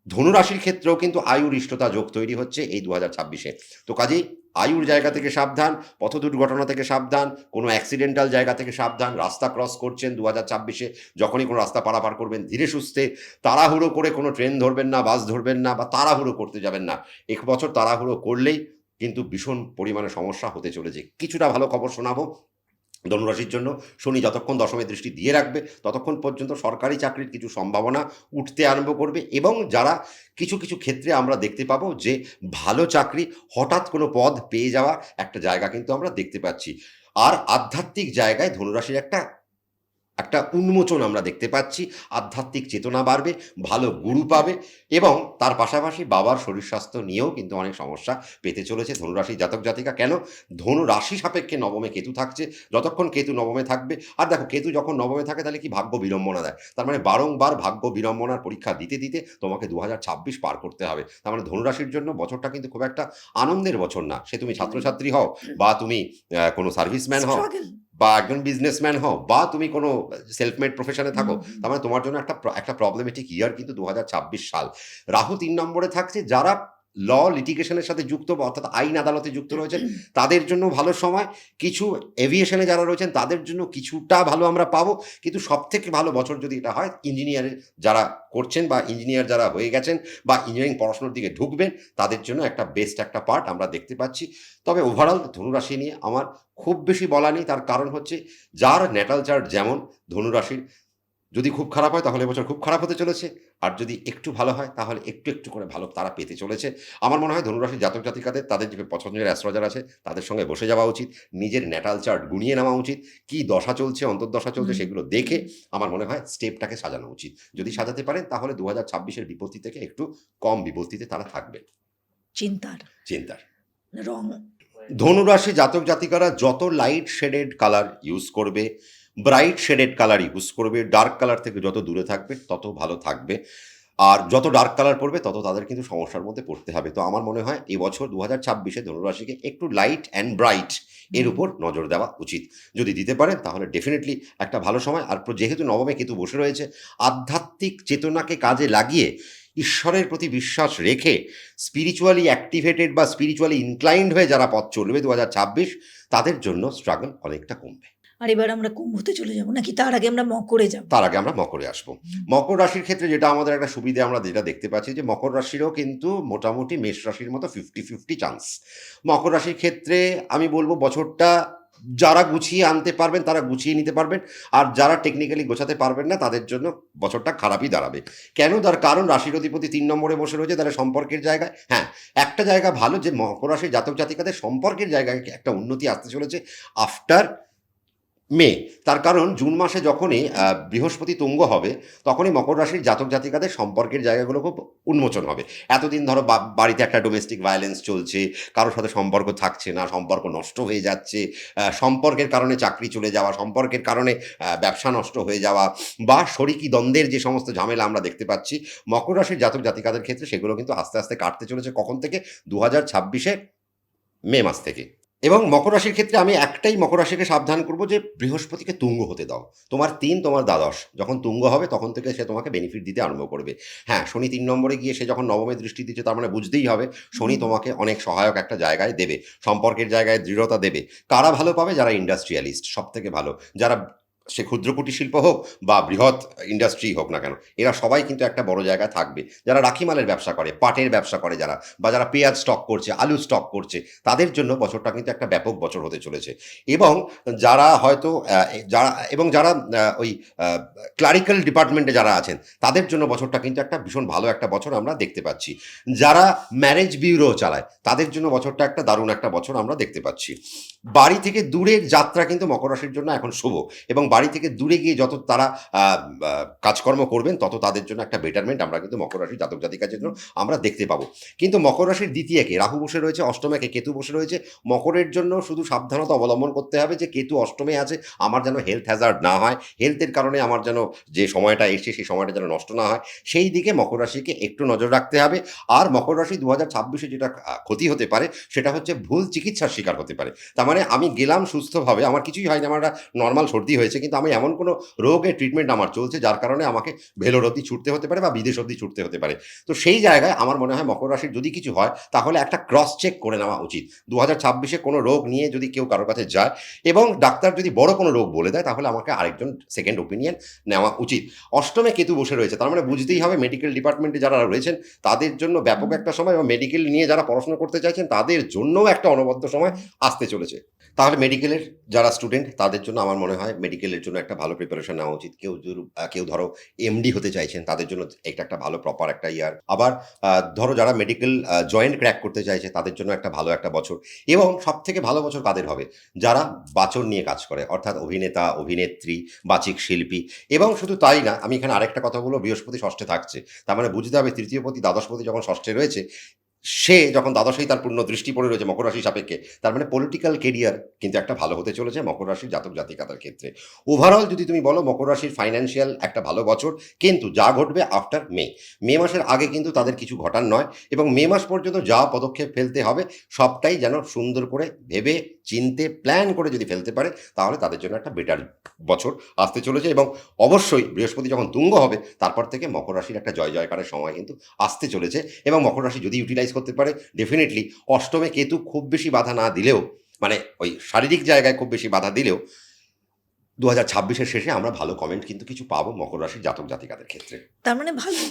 ধনুরাশির ক্ষেত্রেও কিন্তু আয়ুরিষ্টতা যোগ তৈরি হচ্ছে এই ২০২৬-এ। তো কাজেই আয়ুর জায়গা থেকে সাবধান, পথ দুর্ঘটনা থেকে সাবধান, কোনো অ্যাক্সিডেন্টাল জায়গা থেকে সাবধান। রাস্তা ক্রস করছেন ২০২৬-এ, যখনই কোনো রাস্তা পারাপার করবেন ধীরে সুস্থে, তাড়াহুড়ো করে কোনো ট্রেন ধরবেন না, বাস ধরবেন না, বা তাড়াহুড়ো করতে যাবেন না। এক বছর তাড়াহুড়ো করলেই কিন্তু ভীষণ পরিমাণে সমস্যা হতে চলেছে। কিছুটা ভালো খবর শোনাবো ধনুরাশির জন্য। শনি যতক্ষণ দশমে দৃষ্টি দিয়ে রাখবে, ততক্ষণ পর্যন্ত সরকারি চাকরির কিছু সম্ভাবনা উঠতে আরম্ভ করবে। এবং যারা কিছু কিছু ক্ষেত্রে আমরা দেখতে পাবো যে ভালো চাকরি, হঠাৎ কোনো পদ পেয়ে যাওয়া একটা জায়গা কিন্তু আমরা দেখতে পাচ্ছি। আর আধ্যাত্মিক জায়গায় ধনুরাশির একটা একটা উন্মোচন আমরা দেখতে পাচ্ছি। আধ্যাত্মিক চেতনা বাড়বে, ভালো গুরু পাবে, এবং তার পাশাপাশি বাবার শরীর স্বাস্থ্য নিয়েও কিন্তু অনেক সমস্যা পেতে চলেছে ধনুরাশি জাতক জাতিকা। কেন? ধনু রাশি সাপেক্ষে নবমে কেতু থাকছে। যতক্ষণ কেতু নবমে থাকবে, আর দেখো কেতু যখন নবমে থাকে তাহলে কি ভাগ্য বিড়ম্বনা দেয়। তার মানে বারংবার ভাগ্য বিড়ম্বনার পরীক্ষা দিতে দিতে তোমাকে ২০২৬ পার করতে হবে। তার মানে ধনুরাশির জন্য বছরটা কিন্তু খুব একটা আনন্দের বছর না। সে তুমি ছাত্রছাত্রী হও, বা তুমি কোনো সার্ভিসম্যান হও,
স্ট্রাগল।
বা একজন বিজনেসম্যান হও, বা তুমি কোনো সেলফ মেড প্রফেশনে থাকো,
হুম।
তার মানে তোমার জন্য একটা প্রবলেমেটিক ইয়ার কিন্তু ২০২৬ সাল। রাহু ৩ নম্বরে থাকছে। যারা লিটিগেশনের সাথে যুক্ত, বা অর্থাৎ আইন আদালতে যুক্ত রয়েছেন, তাদের জন্য ভালো সময়। কিছু এভিয়েশনে যারা রয়েছেন তাদের জন্য কিছুটা ভালো আমরা পাবো। কিন্তু সবথেকে ভালো বছর যদি এটা হয় ইঞ্জিনিয়ারের যারা করছেন, বা ইঞ্জিনিয়ার যারা হয়ে গেছেন, বা ইঞ্জিনিয়ারিং পড়াশোনার দিকে ঢুকবেন, তাদের জন্য একটা বেস্ট একটা পার্ট আমরা দেখতে পাচ্ছি। তবে ওভারঅল ধনুরাশি নিয়ে আমার খুব বেশি বলা নেই। তার কারণ হচ্ছে যার ন্যাটাল চার্ট যেমন ধনুরাশির, যদি খুব খারাপ হয় তাহলে এবছর খুব খারাপ হতে চলেছে। আর যদি একটু ভালো হয় তাহলে একটু একটু করে ভালো তারা পেতে চলেছে। আমার মনে হয় ধনুরাশির জাতক জাতিকাদের তাদের যে পছন্দের অ্যাস্ট্রোলজার আছে তাদের সঙ্গে বসে যাওয়া উচিত। নিজের ন্যাটাল চার্ট গুনিয়ে নেওয়া উচিত। কি দশা চলছে, অন্তর্দশা চলছে,
হুম।
সেগুলো দেখে আমার মনে হয় স্টেপটাকে সাজানো উচিত। যদি সাজাতে পারেন তাহলে ২০২৬-এর বিপত্তি থেকে একটু কম বিপত্তিতে তারা থাকবেন।
চিন্তার
চিন্তার
রং।
ধনুরাশি জাতক জাতিকারা যত লাইট শেডেড কালার ইউজ করবে, ব্রাইট শেডেড কালার ইউজ করবে, ডার্ক কালার থেকে যত দূরে থাকবে তত ভালো থাকবে। আর যত ডার্ক কালার পড়বে তত তাদের কিন্তু সমস্যার মধ্যে পড়তে হবে। তো আমার মনে হয় এবছর ২০২৬-এ ধনুরাশিকে একটু লাইট অ্যান্ড ব্রাইট এর উপর নজর দেওয়া উচিত। যদি দিতে পারেন তাহলে ডেফিনিটলি একটা ভালো সময়। আর যেহেতু নবমে কেতু বসে রয়েছে, আধ্যাত্মিক চেতনাকে কাজে লাগিয়ে ঈশ্বরের প্রতি বিশ্বাস রেখে স্পিরিচুয়ালি অ্যাক্টিভেটেড বা স্পিরিচুয়ালি ইনক্লাইন্ড হয়ে যারা পথ চলবে ২০২৬, তাদের জন্য স্ট্রাগল অনেকটা কমবে।
আর এবার আমরা কুম্ভতে চলে যাব নাকি তার আগে আমরা মকরে যাব?
তার আগে আমরা মকরে আসবো।
হুম।
মকর রাশির ক্ষেত্রে যেটা আমাদের একটা সুবিধে আমরা যেটা দেখতে পাচ্ছি যে মকর রাশিরও কিন্তু মোটামুটি মেষ রাশির মতো 50-50 চান্স। মকর রাশির ক্ষেত্রে আমি বলব বছরটা যারা গুছিয়ে আনতে পারবেন তারা গুছিয়ে নিতে পারবেন। আর যারা টেকনিক্যালি গোছাতে পারবেন না তাদের জন্য বছরটা খারাপই দাঁড়াবে। কেন? তার কারণ রাশির অধিপতি ৩ নম্বরে বসে রয়েছে তাহলে সম্পর্কের জায়গায়। হ্যাঁ, একটা জায়গা ভালো যে মকর রাশির জাতক জাতিকাদের সম্পর্কের জায়গায় একটা উন্নতি আসতে চলেছে আফটার মে। তার কারণ জুন মাসে যখনই বৃহস্পতি তুঙ্গ হবে, তখনই মকর রাশির জাতক জাতিকাদের সম্পর্কের জায়গাগুলো খুব উন্মোচন হবে। এতদিন ধরো বাড়িতে একটা ডোমেস্টিক ভায়োলেন্স চলছে, কারোর সাথে সম্পর্ক থাকছে না, সম্পর্ক নষ্ট হয়ে যাচ্ছে, সম্পর্কের কারণে চাকরি চলে যাওয়া, সম্পর্কের কারণে ব্যবসা নষ্ট হয়ে যাওয়া বা শরিকি দ্বন্দ্বের যে সমস্ত ঝামেলা আমরা দেখতে পাচ্ছি, মকর রাশির জাতক জাতিকাদের ক্ষেত্রে সেগুলো কিন্তু আস্তে, আস্তে কাটতে চলেছে কখন থেকে? ২০২৬ মে মাস থেকে। এবং মকর রাশির ক্ষেত্রে আমি একটাই মকর রাশিকে সাবধান করব যে বৃহস্পতিকে তুঙ্গ হতে দাও। তোমার ৩ তোমার দ্বাদশ যখন তুঙ্গ হবে তখন থেকে সে তোমাকে বেনিফিট দিতে আরম্ভ করবে। হ্যাঁ, শনি ৩ নম্বরে গিয়ে সে যখন নবমে দৃষ্টি দিচ্ছে তার মানে বুঝতেই হবে শনি
হুম।
তোমাকে অনেক সহায়ক একটা জায়গায় দেবে। সম্পর্কের জায়গায় দৃঢ়তা দেবে। কারা ভালো পাবে? যারা ইন্ডাস্ট্রিয়ালিস্ট সবথেকে ভালো। যারা সে ক্ষুদ্র কুটির শিল্প হোক বা বৃহৎ ইন্ডাস্ট্রি হোক না কেন, এরা সবাই কিন্তু একটা বড় জায়গায় থাকবে। যারা রাখি মালের ব্যবসা করে, পাটের ব্যবসা করে যারা বা যারা পেঁয়াজ স্টক করছে, আলু স্টক করছে, তাদের জন্য বছরটা কিন্তু একটা ব্যাপক বছর হতে চলেছে। এবং যারা হয়তো যারা ওই ক্লারিক্যাল ডিপার্টমেন্টে যারা আছেন, তাদের জন্য বছরটা কিন্তু একটা ভীষণ ভালো একটা বছর আমরা দেখতে পাচ্ছি। যারা ম্যারেজ ব্যুরো চালায়, তাদের জন্য বছরটা একটা দারুণ একটা বছর আমরা দেখতে পাচ্ছি। বাড়ি থেকে দূরের যাত্রা কিন্তু মকর রাশির জন্য এখন শুভ এবং বাড়ি থেকে দূরে গিয়ে যত তারা আ আ কাজকর্ম করবেন তত তাদের জন্য একটা বেটারমেন্ট আমরা কিন্তু মকর রাশির জাতক জাতিকার জন্য আমরা দেখতে পাবো। কিন্তু মকর রাশির দ্বিতীয়কে রাহু বসে রয়েছে, অষ্টমেকে কেতু বসে রয়েছে। মকরের জন্য শুধু সাবধানতা অবলম্বন করতে হবে যে কেতু অষ্টমে আছে, আমার যেন হেলথ হ্যাজার্ড না হয়। হেলথের কারণে আমার যেন যে সময়টা এসছে সেই সময়টা যেন নষ্ট না হয়। সেই দিকে মকর রাশিকে একটু নজর রাখতে হবে। আর মকর রাশি ২০২৬ যেটা ক্ষতি হতে পারে সেটা হচ্ছে ভুল চিকিৎসার শিকার হতে পারে। তার মানে আমি গেলাম সুস্থভাবে, আমার কিছুই হয়নি, আমার একটা নরমাল সর্দি হয়েছে। কিন্তু আমি এমন কোনো রোগের ট্রিটমেন্ট আমার চলছে যার কারণে আমাকে ভেলোর অবধি ছুটতে হতে পারে বা বিদেশ অবধি ছুটতে হতে পারে। তো সেই জায়গায় আমার মনে হয় মকর রাশির যদি কিছু হয় তাহলে একটা ক্রস চেক করে নেওয়া উচিত। ২০২৬ কোনো রোগ নিয়ে যদি কেউ কারো কাছে যায় এবং ডাক্তার যদি বড় কোনো রোগ বলে দেয় তাহলে আমাকে আরেকজন সেকেন্ড ওপিনিয়ন নেওয়া উচিত। অষ্টমে কেতু বসে রয়েছে, তার মানে বুঝতেই হবে মেডিকেল ডিপার্টমেন্টে যারা রয়েছেন তাদের জন্য ব্যাপক একটা সময় এবং মেডিকেল নিয়ে যারা পড়াশোনা করতে চাইছেন তাদের জন্যও একটা অনবদ্য সময় আসতে চলেছে। তাহলে মেডিকেলের যারা স্টুডেন্ট তাদের জন্য আমার মনে হয় মেডিকেলের জন্য একটা ভালো প্রিপারেশন নেওয়া উচিত। কেউ ধরো এমডি হতে চাইছেন তাদের জন্য এটা একটা ভালো প্রপার একটা ইয়ার। আবার ধরো যারা মেডিকেল জয়েন্ট ক্র্যাক করতে চাইছে তাদের জন্য একটা ভালো একটা বছর। এবং সবথেকে ভালো বছর কাদের হবে? যারা বাচন নিয়ে কাজ করে অর্থাৎ অভিনেতা, অভিনেত্রী, বাচিক শিল্পী। এবং শুধু তাই না, আমি এখানে আরেকটা কথা বলব, বৃহস্পতি ষষ্ঠে থাকছে। তার মানে বুঝতে হবে তৃতীয়পতি দ্বাদশপতি যখন ষষ্ঠে রয়েছে, সে যখন দ্বাদশেই তার পূর্ণ দৃষ্টি পড়ে রয়েছে মকর রাশি সাপেক্ষে, তার মানে পলিটিক্যাল কেরিয়ার কিন্তু একটা ভালো হতে চলেছে মকর রাশির জাতক জাতিকাদের ক্ষেত্রে। ওভারঅল যদি তুমি বলো মকর রাশির ফাইন্যান্সিয়াল একটা ভালো বছর, কিন্তু যা ঘটবে আফটার মে। মে মাসের আগে কিন্তু তাদের কিছু ঘটার নয় এবং মে মাস পর্যন্ত যা পদক্ষেপ ফেলতে হবে সবটাই যেন সুন্দর করে ভেবে চিন্তে প্ল্যান করে যদি ফেলতে পারে তাহলে তাদের জন্য একটা বেটার বছর আসতে চলেছে। এবং অবশ্যই বৃহস্পতি যখন তুঙ্গ হবে তারপর থেকে মকর রাশির একটা জয় জয়কারের সময় কিন্তু আসতে চলেছে এবং মকর রাশি যদি ইউটিলাইজ করতে পারে ডেফিনেটলি অষ্টমে কেতু খুব বেশি বাধা না দিলেও, মানে ওই শারীরিক জায়গায় খুব বেশি বাধা দিলেও ২০২৬ শেষে আমরা ভালো কমেন্ট কিন্তু কিছু পাবো মকর রাশির জাতক জাতিকাদের ক্ষেত্রে।
তার মানে ভালো।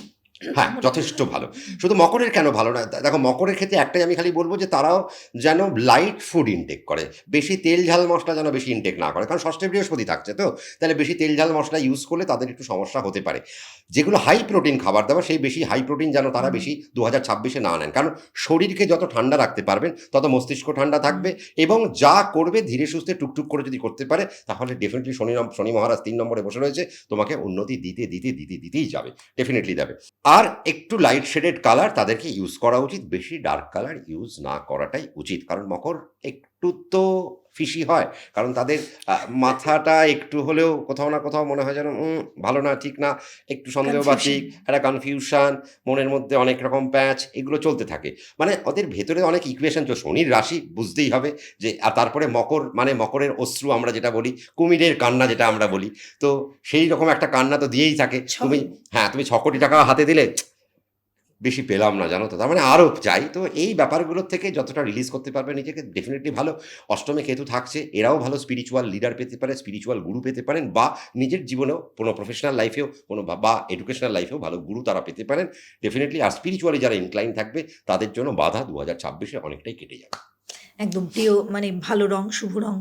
হ্যাঁ,
মোটামুটি
যথেষ্ট
ভালো।
ভালো। শুধু মকরের কেন ভালো না? দেখো মকরের ক্ষেত্রে একটাই আমি খালি বলব যে তারাও যেন লাইট ফুড ইনটেক করে। বেশি তেল ঝাল মসলা যেন বেশি ইনটেক না করে। কারণ ষষ্ঠে বৃহস্পতি থাকছে তো। তাহলে বেশি তেল ঝাল মসলা ইউজ করলে তাদের একটু সমস্যা হতে পারে। যেগুলো হাই প্রোটিন খাবার-দাবার সেই বেশি হাই প্রোটিন যেন তারা
হুম,
বেশি ২০২৬ না নেন। কারণ শরীরকে যত ঠান্ডা রাখতে পারবেন তত মস্তিষ্ক ঠান্ডা
হুম।
থাকবে এবং যা করবে ধীরে সুস্থে টুকটুক করে যদি করতে পারে তাহলে ডেফিনিটলি শনি মহারাজ ৩ নম্বরে বসে রয়েছে। তোমাকে উন্নতি দিতেই যাবে। ডেফিনিটলি দেবে। আর একটু লাইট শেডেড কালার তাদেরকে ইউজ করা উচিত। বেশি ডার্ক কালার ইউজ না করাটাই উচিত। কারণ মকর একটু তো ফিশি হয়। কারণ তাদের মাথাটা একটু হলেও কোথাও না কোথাও মনে হয় যেন ভালো না, ঠিক না, একটু সন্দেহবাতিক,
কনফিউশন।
একটা কনফিউশন, মনের মধ্যে অনেক রকম প্যাচ এগুলো চলতে থাকে। মানে ওদের ভেতরে অনেক ইকুয়েশন শনির রাশি বুঝতেই হবে যে আর তারপরে মকর মানে মকরের অশ্রু আমরা যেটা বলি, কুমিরের কান্না যেটা আমরা বলি। তো সেই রকম একটা কান্না তো দিয়েই থাকে।
ছবি।
তুমি ৬ কোটি টাকা হাতে দিলে বেশি পেলাম না, জানো তো? তার মানে আরও চাই। তো এই ব্যাপারগুলোর থেকে যতটা রিলিজ করতে পারবে নিজেকে ডেফিনিটলি ভালো। অষ্টমে কেতু থাকছে, এরাও ভালো স্পিরিচুয়াল লিডার পেতে পারে, স্পিরিচুয়াল গুরু পেতে পারেন বা নিজের জীবনেও কোনো প্রফেশনাল লাইফেও কোনো বা এডুকেশনাল লাইফেও ভালো গুরু তারা পেতে পারেন। ডেফিনিটলি আর স্পিরিচুয়ালি যারা ইনক্লাইন থাকবে তাদের জন্য বাধা ২০২৬ অনেকটাই কেটে যাবে।
একদম প্রিয় মানে ভালো রং, শুভ রং?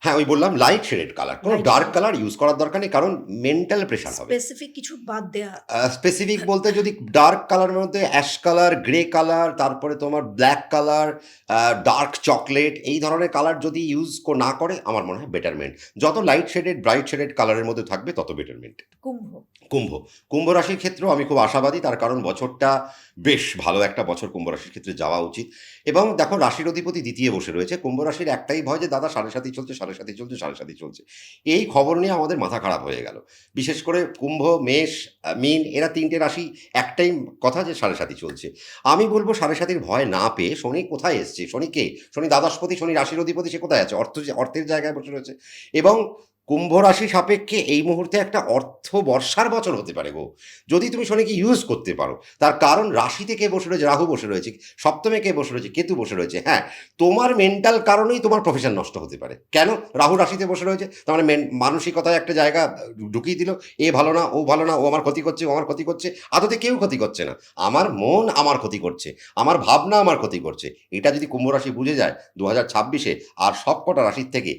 হ্যাঁ, ওই বললাম লাইট শেডেড কালার। কোনো
light
dark
shade.
Colour use করার দরকার নেই, কারণ মেন্টাল প্রেশার হবে।
স্পেসিফিক কিছু বাদ দেয়া?
স্পেসিফিক বলতে যদি ডার্ক কালারের মধ্যে অ্যাশ কালার, গ্রে কালার, তারপরে তোমার ব্ল্যাক কালার, ডার্ক চকলেট এই ধরনের কালার যদি ইউজ না করে আমার মনে হয় বেটারমেন্ট। যত লাইট শেডেড, ব্রাইট শেডেড কালারের মধ্যে থাকবে তত বেটারমেন্ট।
কুম্ভ।
কুম্ভ। কুম্ভ রাশির ক্ষেত্রেও আমি খুব আশাবাদী, তার কারণ বছরটা বেশ ভালো একটা বছর কুম্ভ রাশির ক্ষেত্রে যাওয়া উচিত। এবং দেখো রাশির অধিপতি দ্বিতীয় বসে রয়েছে। কুম্ভ রাশির একটাই ভয় যে দাদা ৭.৭ই চলছে, ৭.৭ই চলছে, ৭.৭ই চলছে। এই খবর নিয়ে আমাদের মাথা খারাপ হয়ে গেল। বিশেষ করে কুম্ভ, মেষ, মীন এরা ৩ টে রাশি একটাই কথা যে ৭.৭ই চলছে। আমি বলব ৭.৭র ভয় না পেয়ে শনি কোথায় এসছে? শনি কে? শনি দ্বাদশপতি, শনি রাশির অধিপতি, সে কোথায় আছে? অর্থের জায়গায় বসে রয়েছে। এবং কুম্ভ রাশি সাপেক্ষে এই মুহূর্তে একটা অর্থ বর্ষার বছর হতে পারে গো, যদি তুমি শনিকে ইউজ করতে পারো। তার কারণ রাশিতে কে বসে রয়েছে? রাহু বসে রয়েছে। সপ্তমে কে বসে রয়েছে? কেতু বসে রয়েছে। হ্যাঁ, তোমার মেন্টাল কারণেই তোমার প্রফেশন নষ্ট হতে পারে। কেন? রাহু রাশিতে বসে রয়েছে, তার মানে মানসিকতায় একটা জায়গা ঢুকিয়ে দিল, এ ভালো না, ও ভালো না, ও আমার ক্ষতি করছে, ও আমার ক্ষতি করছে। আদতে কেউ ক্ষতি করছে না, আমার মন আমার ক্ষতি করছে, আমার ভাবনা আমার ক্ষতি করছে। এটা যদি কুম্ভ রাশি বুঝে যায় ২০২৬-এ আর সবকটা রাশির থেকে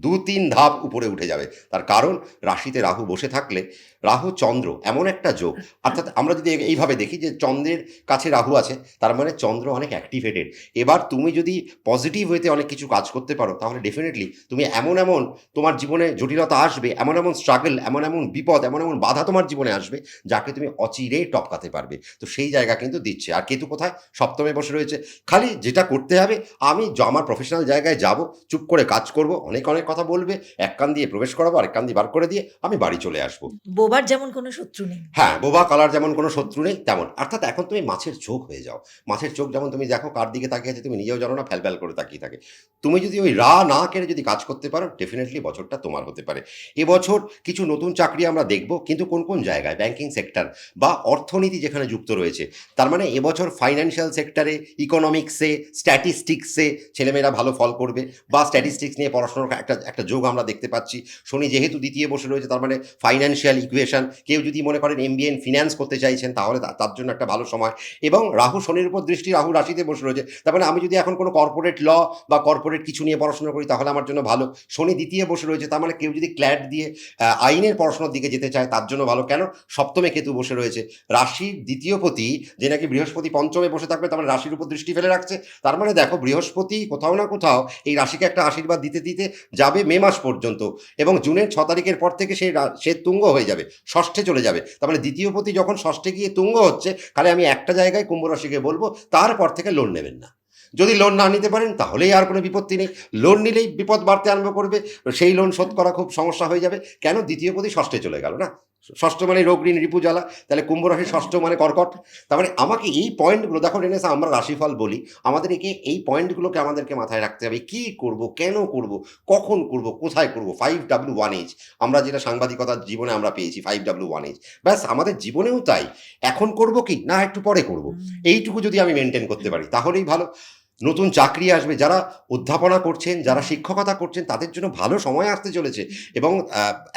২-৩ ধাপ উপরে উঠে যাবে। তার কারণ রাশিতে রাহু বসে থাকলে, রাহু চন্দ্র এমন একটা যোগ, অর্থাৎ আমরা যদি এইভাবে দেখি যে চন্দ্রের কাছে রাহু আছে, তার মানে চন্দ্র অনেক অ্যাক্টিভেটেড। এবার তুমি যদি পজিটিভ ওয়েতে অনেক কিছু কাজ করতে পারো তাহলে ডেফিনেটলি তুমি এমন তোমার জীবনে জটিলতা আসবে, এমন স্ট্রাগল, এমন বিপদ, এমন বাধা তোমার জীবনে আসবে যাকে তুমি অচিরেই টপকাতে পারবে। তো সেই জায়গা কিন্তু দিচ্ছে। আর কেতু কোথায়? সপ্তমে বসে রয়েছে। খালি যেটা করতে হবে, আমি আমার প্রফেশনাল জায়গায় যাব, চুপ করে কাজ করব, অনেক কথা বলবে, এক কান দিয়ে প্রবেশ করাবো, আরেক কান দিয়ে বার করে দিয়ে আমি বাড়ি চলে আসবো।
বোবার যেমন কোনো শত্রু নেই।
হ্যাঁ, বোবা কালার যেমন কোনো শত্রু নেই তেমন। অর্থাৎ এখন তুমি মাছের চোখ হয়ে যাও। মাছের চোখ যেমন তুমি দেখো কার দিকে তাকিয়ে আছে তুমি নিজেও জানো না, ফ্যাল করে তাকিয়ে থাকে। তুমি যদি ওই না কেড়ে যদি কাজ করতে পারো ডেফিনিটলি বছরটা তোমার হতে পারে। এবছর কিছু নতুন চাকরি আমরা দেখব, কিন্তু কোন জায়গায়? ব্যাংকিং সেক্টর বা অর্থনীতি যেখানে যুক্ত রয়েছে। তার মানে এবছর ফাইন্যান্সিয়াল সেক্টরে, ইকোনমিক্সে, স্ট্যাটিস্টিক্সে ছেলেমেয়েরা ভালো ফল করবে বা স্ট্যাটিস্টিক্স নিয়ে পড়াশোনার একটা যোগ আমরা দেখতে পাচ্ছি। শনি যেহেতু দ্বিতীয় বসে রয়েছে, তার মানে ফাইন্যান্সিয়াল ইকুয়েশন, কেউ যদি মনে করেন এমবিএ ইন ফিন্যান্স করতে চাইছেন তাহলে তার জন্য একটা ভালো সময়। এবং রাহু শনির উপর দৃষ্টি, রাহু রাশিতে বসে রয়েছে, তার মানে আমি যদি এখন কোনো কর্পোরেট ল বা কর্পোরেট কিছু নিয়ে পড়াশোনা করি তাহলে আমার জন্য ভালো। শনি দ্বিতীয় বসে রয়েছে, তার মানে কেউ যদি ক্ল্যাট দিয়ে আইনের পড়াশোনার দিকে যেতে চায় তার জন্য ভালো। কেন? সপ্তমে কেতু বসে রয়েছে, রাশির দ্বিতীয় পতি যে নাকি বৃহস্পতি পঞ্চমে বসে থাকবে, তার মানে রাশির উপর দৃষ্টি ফেলে রাখছে। তার মানে দেখো বৃহস্পতি কোথাও না কোথাও এই রাশিকে একটা আশীর্বাদ দিতে যাবে মে মাস পর্যন্ত, এবং জুনের ৬ তারিখের পর থেকে সে তুঙ্গ হয়ে যাবে, ষষ্ঠে চলে যাবে। তার মানে দ্বিতীয় পতি যখন ষষ্ঠে গিয়ে তুঙ্গ হচ্ছে, তাহলে আমি একটা জায়গায় কুম্ভ রাশিকে বলবো তারপর থেকে লোন নেবেন না। যদি লোন না নিতে পারেন তাহলেই আর কোনো বিপত্তি নেই। লোন নিলেই বিপদ বাড়তে আরম্ভ করবে, সেই লোন শোধ করা খুব সমস্যা হয়ে যাবে। কেন? দ্বিতীয় পতি ষষ্ঠে চলে গেল না, ষষ্ঠ মানে রোগ ঋণ রিপু জ্বালা, তাহলে কুম্ভ রাশির ষষ্ঠ মানে কর্কট। তার মানে আমাকে এই পয়েন্টগুলো দেখো রেনেসা, আমরা রাশিফল বলি, আমাদেরকে এই পয়েন্টগুলোকে আমাদেরকে মাথায় রাখতে হবে। কি করব, কেন করব, কখন করব, কোথায় করব। 5W1H আমরা যেটা সাংবাদিকতার জীবনে আমরা পেয়েছি, 5W1H ব্যাস আমাদের জীবনেও তাই। এখন করব কি না একটু পরে করব, এইটুকু যদি আমি মেনটেন করতে পারি তাহলেই ভালো। নতুন চাকরি আসবে, যারা অধ্যাপনা করছেন, যারা শিক্ষকতা করছেন তাদের জন্য ভালো সময় আসতে চলেছে। এবং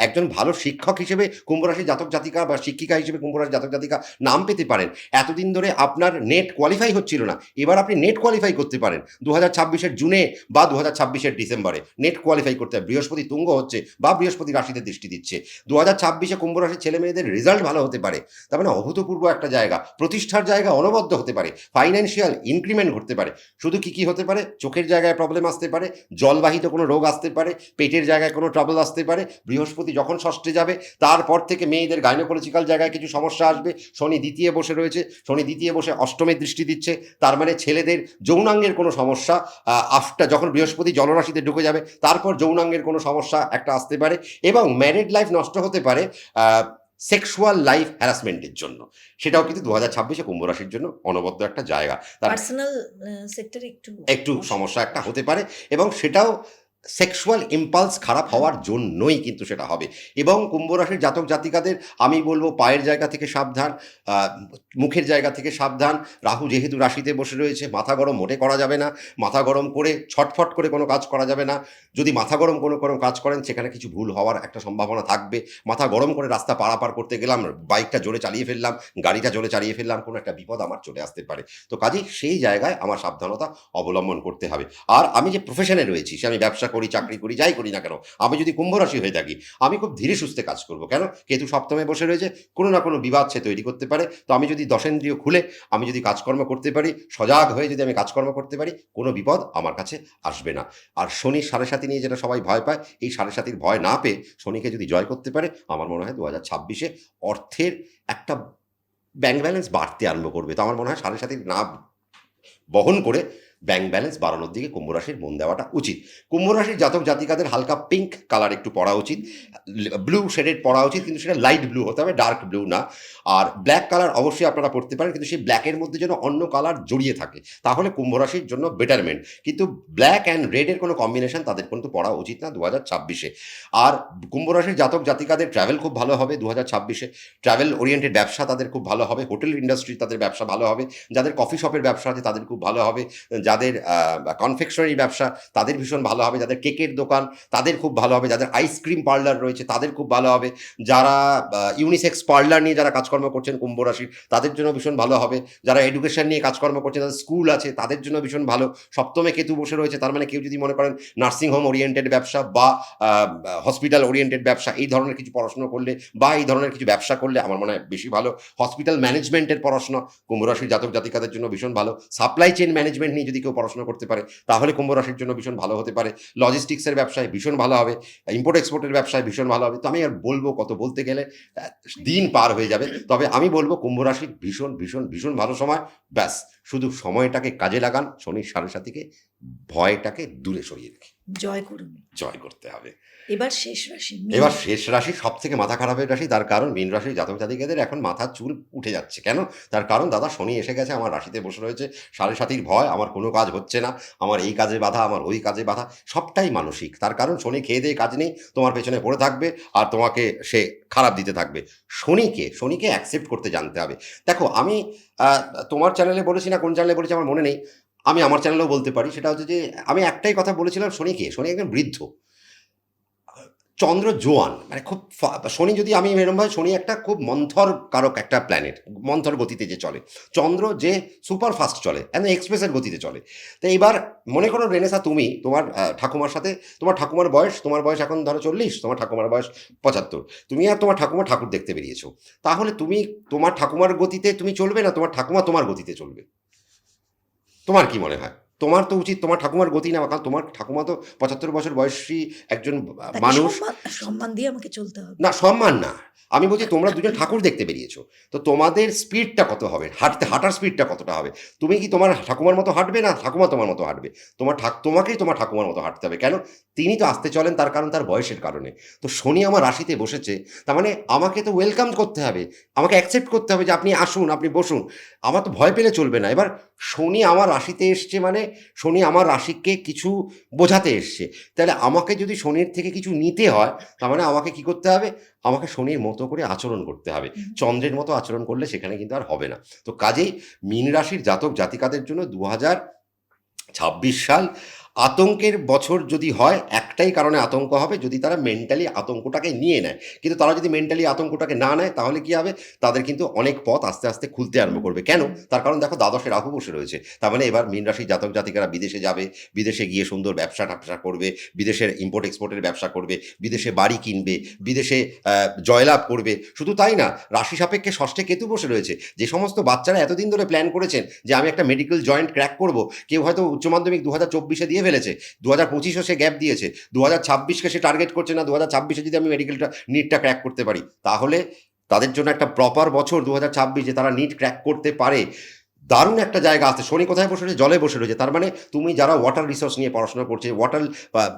একজন ভালো শিক্ষক হিসেবে কুম্ভ রাশির জাতক জাতিকা বা শিক্ষিকা হিসেবে কুম্ভ রাশির জাতক জাতিকা নাম পেতে পারেন। এতদিন ধরে আপনার নেট কোয়ালিফাই হচ্ছিল না, এবার আপনি নেট কোয়ালিফাই করতে পারেন। ২০২৬-এর জুনে বা ২০২৬-এর ডিসেম্বরে নেট কোয়ালিফাই করতে হবে। বৃহস্পতি তুঙ্গ হচ্ছে বা বৃহস্পতি রাশিতে দৃষ্টি দিচ্ছে। ২০২৬-এ কুম্ভ রাশির ছেলে মেয়েদের রেজাল্ট ভালো হতে পারে, তার মানে অভূতপূর্ব একটা জায়গা, প্রতিষ্ঠার জায়গা অনবদ্য হতে পারে, ফাইন্যান্সিয়াল ইনক্রিমেন্ট ঘটতে পারে। শুধু কি হতে পারে? চোখের জায়গায় প্রবলেম আসতে পারে, জলবাহিত কোনো রোগ আসতে পারে, পেটের জায়গায় কোনো ট্রাবল আসতে পারে। বৃহস্পতি যখন ষষ্ঠে যাবে তারপর থেকে মেয়েদের গাইনোকোলজিক্যাল জায়গায় কিছু সমস্যা আসবে। শনি দ্বিতীয় বসে রয়েছে, শনি দ্বিতীয় বসে অষ্টমে দৃষ্টি দিচ্ছে, তার মানে ছেলেদের যৌনাঙ্গের কোনো সমস্যা আফটার যখন বৃহস্পতি জলরাশিতে ঢুকে যাবে তারপর যৌনাঙ্গের কোনো সমস্যা একটা আসতে পারে। এবং ম্যারিড লাইফ নষ্ট হতে পারে সেক্সুয়াল লাইফ হ্যারাসমেন্টের জন্য। সেটাও কিন্তু ২০২৬-এ কুম্ভ রাশির জন্য অনবদ্য একটা জায়গা। তার
পার্সোনাল সেক্টরে একটু
একটু সমস্যা একটা হতে পারে, এবং সেটাও সেক্সুয়াল ইম্পালস খারাপ হওয়ার জন্যই কিন্তু সেটা হবে। এবং কুম্ভ রাশির জাতক জাতিকাদের আমি বলব পায়ের জায়গা থেকে সাবধান, মুখের জায়গা থেকে সাবধান। রাহু যেহেতু রাশিতে বসে রয়েছে, মাথা গরম মোটে করা যাবে না। মাথা গরম করে ছটফট করে কোনো কাজ করা যাবে না। যদি মাথা গরম কোনো কাজ করেন সেখানে কিছু ভুল হওয়ার একটা সম্ভাবনা থাকবে। মাথা গরম করে রাস্তা পারাপার করতে গেলাম, বাইকটা জোরে চালিয়ে ফেললাম, গাড়িটা জোরে চালিয়ে ফেললাম, কোনো একটা বিপদ আমার চলে আসতে পারে। তো কাজেই সেই জায়গায় আমার সাবধানতা অবলম্বন করতে হবে। আর আমি যে প্রফেশনে রয়েছি, সে আমি ব্যবসা করি, চাকরি করি, যাই করি না কেন, আমি যদি কুম্ভ রাশি হয়ে থাকি, আমি খুব ধীরে সুস্থে কাজ করব। কেন? কেতু সপ্তমে বসে রয়েছে, কোনো না কোনো বিবাদ সে তৈরি করতে পারে। তো আমি যদি দশেন্দ্রিয় খুলে আমি যদি কাজকর্ম করতে পারি, সজাগ হয়ে যদি আমি কাজকর্ম করতে পারি, কোনো বিপদ আমার কাছে আসবে না। আর শনির ৭.৫ নিয়ে যেটা সবাই ভয় পায়, এই ৭.৫ ভয় না পেয়ে শনিকে যদি জয় করতে পারে, আমার মনে হয় ২০২৬-এ অর্থের একটা ব্যাংক ব্যালেন্স বাড়তে আরম্ভ করবে। তো আমার মনে হয় ৭.৫ না বহন করে ব্যাংক ব্যালেন্স বাড়ানোর দিকে কুম্ভ রাশির মন দেওয়াটা উচিত। কুম্ভ রাশির জাতক জাতিকাদের হালকা পিঙ্ক কালার একটু পরা উচিত, ব্লু শেডেড পরা উচিত, কিন্তু সেটা লাইট ব্লু হতে হবে, ডার্ক ব্লু না। আর ব্ল্যাক কালার অবশ্যই আপনারা পড়তে পারেন, কিন্তু সেই ব্ল্যাকের মধ্যে যেন অন্য কালার জড়িয়ে থাকে, তাহলে কুম্ভ রাশির জন্য বেটারমেন্ট। কিন্তু ব্ল্যাক অ্যান্ড রেডের কোনো কম্বিনেশন তাদের কিন্তু পড়া উচিত না ২০২৬-এ। আর কুম্ভ রাশির জাতক জাতিকাদের ট্রাভেল খুব ভালো হবে ২০২৬-এ। ট্রাভেল ওরিয়েন্টেড ব্যবসা তাদের খুব ভালো হবে, হোটেল ইন্ডাস্ট্রি তাদের ব্যবসা ভালো হবে, যাদের কফি শপের ব্যবসা আছে তাদের খুব ভালো হবে, যাদের কনফেকশনারি ব্যবসা তাদের ভীষণ ভালো হবে, যাদের কেকের দোকান তাদের খুব ভালো হবে, যাদের আইসক্রিম পার্লার রয়েছে তাদের খুব ভালো হবে, যারা ইউনিসেক্স পার্লার নিয়ে যারা কাজকর্ম করছেন কুম্ভ রাশির তাদের জন্য ভীষণ ভালো হবে, যারা এডুকেশন নিয়ে কাজকর্ম করছেন, যাদের স্কুল আছে তাদের জন্য ভীষণ ভালো। সপ্তমে কেতু বসে রয়েছে, তার মানে কেউ যদি মনে করেন নার্সিংহোম ওরিয়েন্টেড ব্যবসা বা হসপিটাল ওরিয়েন্টেড ব্যবসা, এই ধরনের কিছু পড়াশোনা করলে বা এই ধরনের কিছু ব্যবসা করলে আমার মনে হয় বেশি ভালো। হসপিটাল ম্যানেজমেন্টের পড়াশোনা কুম্ভ রাশির জাতক জাতিকাদের জন্য ভীষণ ভালো। সাপ্লাই চেইন ম্যানেজমেন্ট নিয়ে যদি কেউ পড়াশোনা করতে পারে তাহলে কুম্ভ রাশির জন্য ভীষণ ভালো হতে পারে। লজিস্টিক্সের ব্যবসায় ভীষণ ভালো হবে, ইম্পোর্ট এক্সপোর্টের ব্যবসায় ভীষণ ভালো হবে। তো আমি আর বলবো কত, বলতে গেলে দিন পার হয়ে যাবে। তবে আমি বলবো কুম্ভ রাশির ভীষণ ভীষণ ভীষণ ভালো সময়। ব্যাস শুধু সময়টাকে কাজে লাগান, শনির ৭.৫-কে ভয়টাকে দূরে সরিয়ে রেখে
জয় করুন।
জয় করতে হবে।
এবার শেষ রাশি
এবার শেষ রাশি সবথেকে মাথা খারাপের রাশি, তার কারণ মীন রাশির জাতক জাতিকাদের এখন মাথার চুল উঠে যাচ্ছে। কেন? তার কারণ দাদা শনি এসে গেছে, আমার রাশিতে বসে রয়েছে, ৭.৫-র ভয়, আমার কোনো কাজ হচ্ছে না, আমার এই কাজে বাধা, আমার ওই কাজে বাধা, সবটাই মানসিক। তার কারণ শনি খেয়ে দেয়ে কাজ নেই, তোমার পেছনে পড়ে থাকবে আর তোমাকে সে খারাপ দিতে থাকবে। শনিকে অ্যাকসেপ্ট করতে জানতে হবে। দেখো আমি তোমার চ্যানেলে বলেছি না কোন চ্যানেলে বলেছি আমার মনে নেই, আমি আমার চ্যানেলেও বলতে পারি, সেটা হচ্ছে যে আমি একটাই কথা বলেছিলাম, শনি একজন বৃদ্ধ, চন্দ্র জোয়ান, মানে খুব শনি, যদি আমি এরমভাবে, শনি একটা খুব মন্থর কারক একটা প্ল্যানেট, মন্থর গতিতে যে চলে। চন্দ্র যে সুপার ফাস্ট চলে, একদম এক্সপ্রেসের গতিতে চলে। তো এইবার মনে করো রেনেসা, তুমি তোমার ঠাকুমার সাথে, তোমার বয়স এখন ধরো ৪০, তোমার ঠাকুমার বয়স ৭৫, তুমি আর তোমার ঠাকুমা ঠাকুর দেখতে বেরিয়েছো, তাহলে তুমি তোমার ঠাকুমার গতিতে তুমি চলবে না তোমার ঠাকুমা তোমার গতিতে চলবে? তোমার কি মনে হয়? তোমার তো উচিত তোমার ঠাকুমার গতি নেওয়া, কারণ তোমার ঠাকুমা তো ৭৫ বছর বয়সী একজন
তাকে
মানুষ।
সম্মান দিয়ে আমাকে চলতে হবে।
না, সম্মান না। আমি বলছি তোমরা দুজন ঠাকুর দেখতে বেরিয়েছো। তো তোমাদের স্পিডটা কত হবে? হাঁটার স্পিডটা কতটা হবে? তুমি কি তোমার ঠাকুমার মতো হাঁটবে, না ঠাকুমা তোমার মতো হাঁটবে? তোমাকেই তোমার ঠাকুমার মতো হাঁটতে হবে। কেন? তিনি তো আস্তে চলেন, তার কারণ তার বয়সের কারণে। তো শনি আমার রাশিতে বসেছে, তার মানে আমাকে তো ওয়েলকাম করতে হবে। আমাকে অ্যাকসেপ্ট করতে হবে যে আপনি আসুন, আপনি বসুন। আমার তো ভয় পেলে চলবে না। এবার শনি আমার রাশিতে এসছে মানে শনি আমার রাশিকে কিছু বোঝাতে এসছে। তাহলে আমাকে যদি শনির থেকে কিছু নিতে হয়, তার মানে আমাকে কি করতে হবে? আমাকে শনির মতো করে আচরণ করতে হবে। চন্দ্রের মতো আচরণ করলে সেখানে কিন্তু আর হবে না। তো কাজেই মীন রাশির জাতক জাতিকাদের জন্য ২০২৬ সাল আতঙ্কের বছর যদি হয়, একটাই কারণে আতঙ্ক হবে, যদি তারা মেন্টালি আতঙ্কটাকে নিয়ে নেয়। কিন্তু তারা যদি মেন্টালি আতঙ্কটাকে না নেয়, তাহলে কি হবে? তাদের কিন্তু অনেক পথ আস্তে আস্তে খুলতে আরম্ভ করবে। কেন? তার কারণ দেখো দ্বাদশে রাহু বসে রয়েছে। তার মানে এবার মীন রাশির জাতক জাতিকারা বিদেশে যাবে, বিদেশে গিয়ে সুন্দর ব্যবসা-ট্যাবসা করবে, বিদেশের ইম্পোর্ট এক্সপোর্টের ব্যবসা করবে, বিদেশে বাড়ি কিনবে, বিদেশে জয়লাভ করবে। শুধু তাই না, রাশি সাপেক্ষে ষষ্ঠে কেতু বসে রয়েছে। যে সমস্ত বাচ্চারা এতদিন ধরে প্ল্যান করেছেন যে আমি একটা মেডিকেল জয়েন্ট ক্র্যাক করব, কেউ হয়তো উচ্চ মাধ্যমিক ২০২৪-এ দিয়ে ফেলেছে, ২০২৫-ও সে গ্যাপ দিয়েছে, ২০২৬-কে সে টার্গেট করছে না ২০২৬-এ যদি আমি নিটটা ক্র্যাক করতে পারি, তাহলে তাদের জন্য একটা প্রপার বছর ২০২৬, যে তারা নিট ক্র্যাক করতে পারে। দারুণ একটা জায়গা আছে। শনি কোথায় বসে রয়েছে? জলে বসে রয়েছে। তার মানে তুমি যারা ওয়াটার রিসোর্স নিয়ে পড়াশোনা করছে,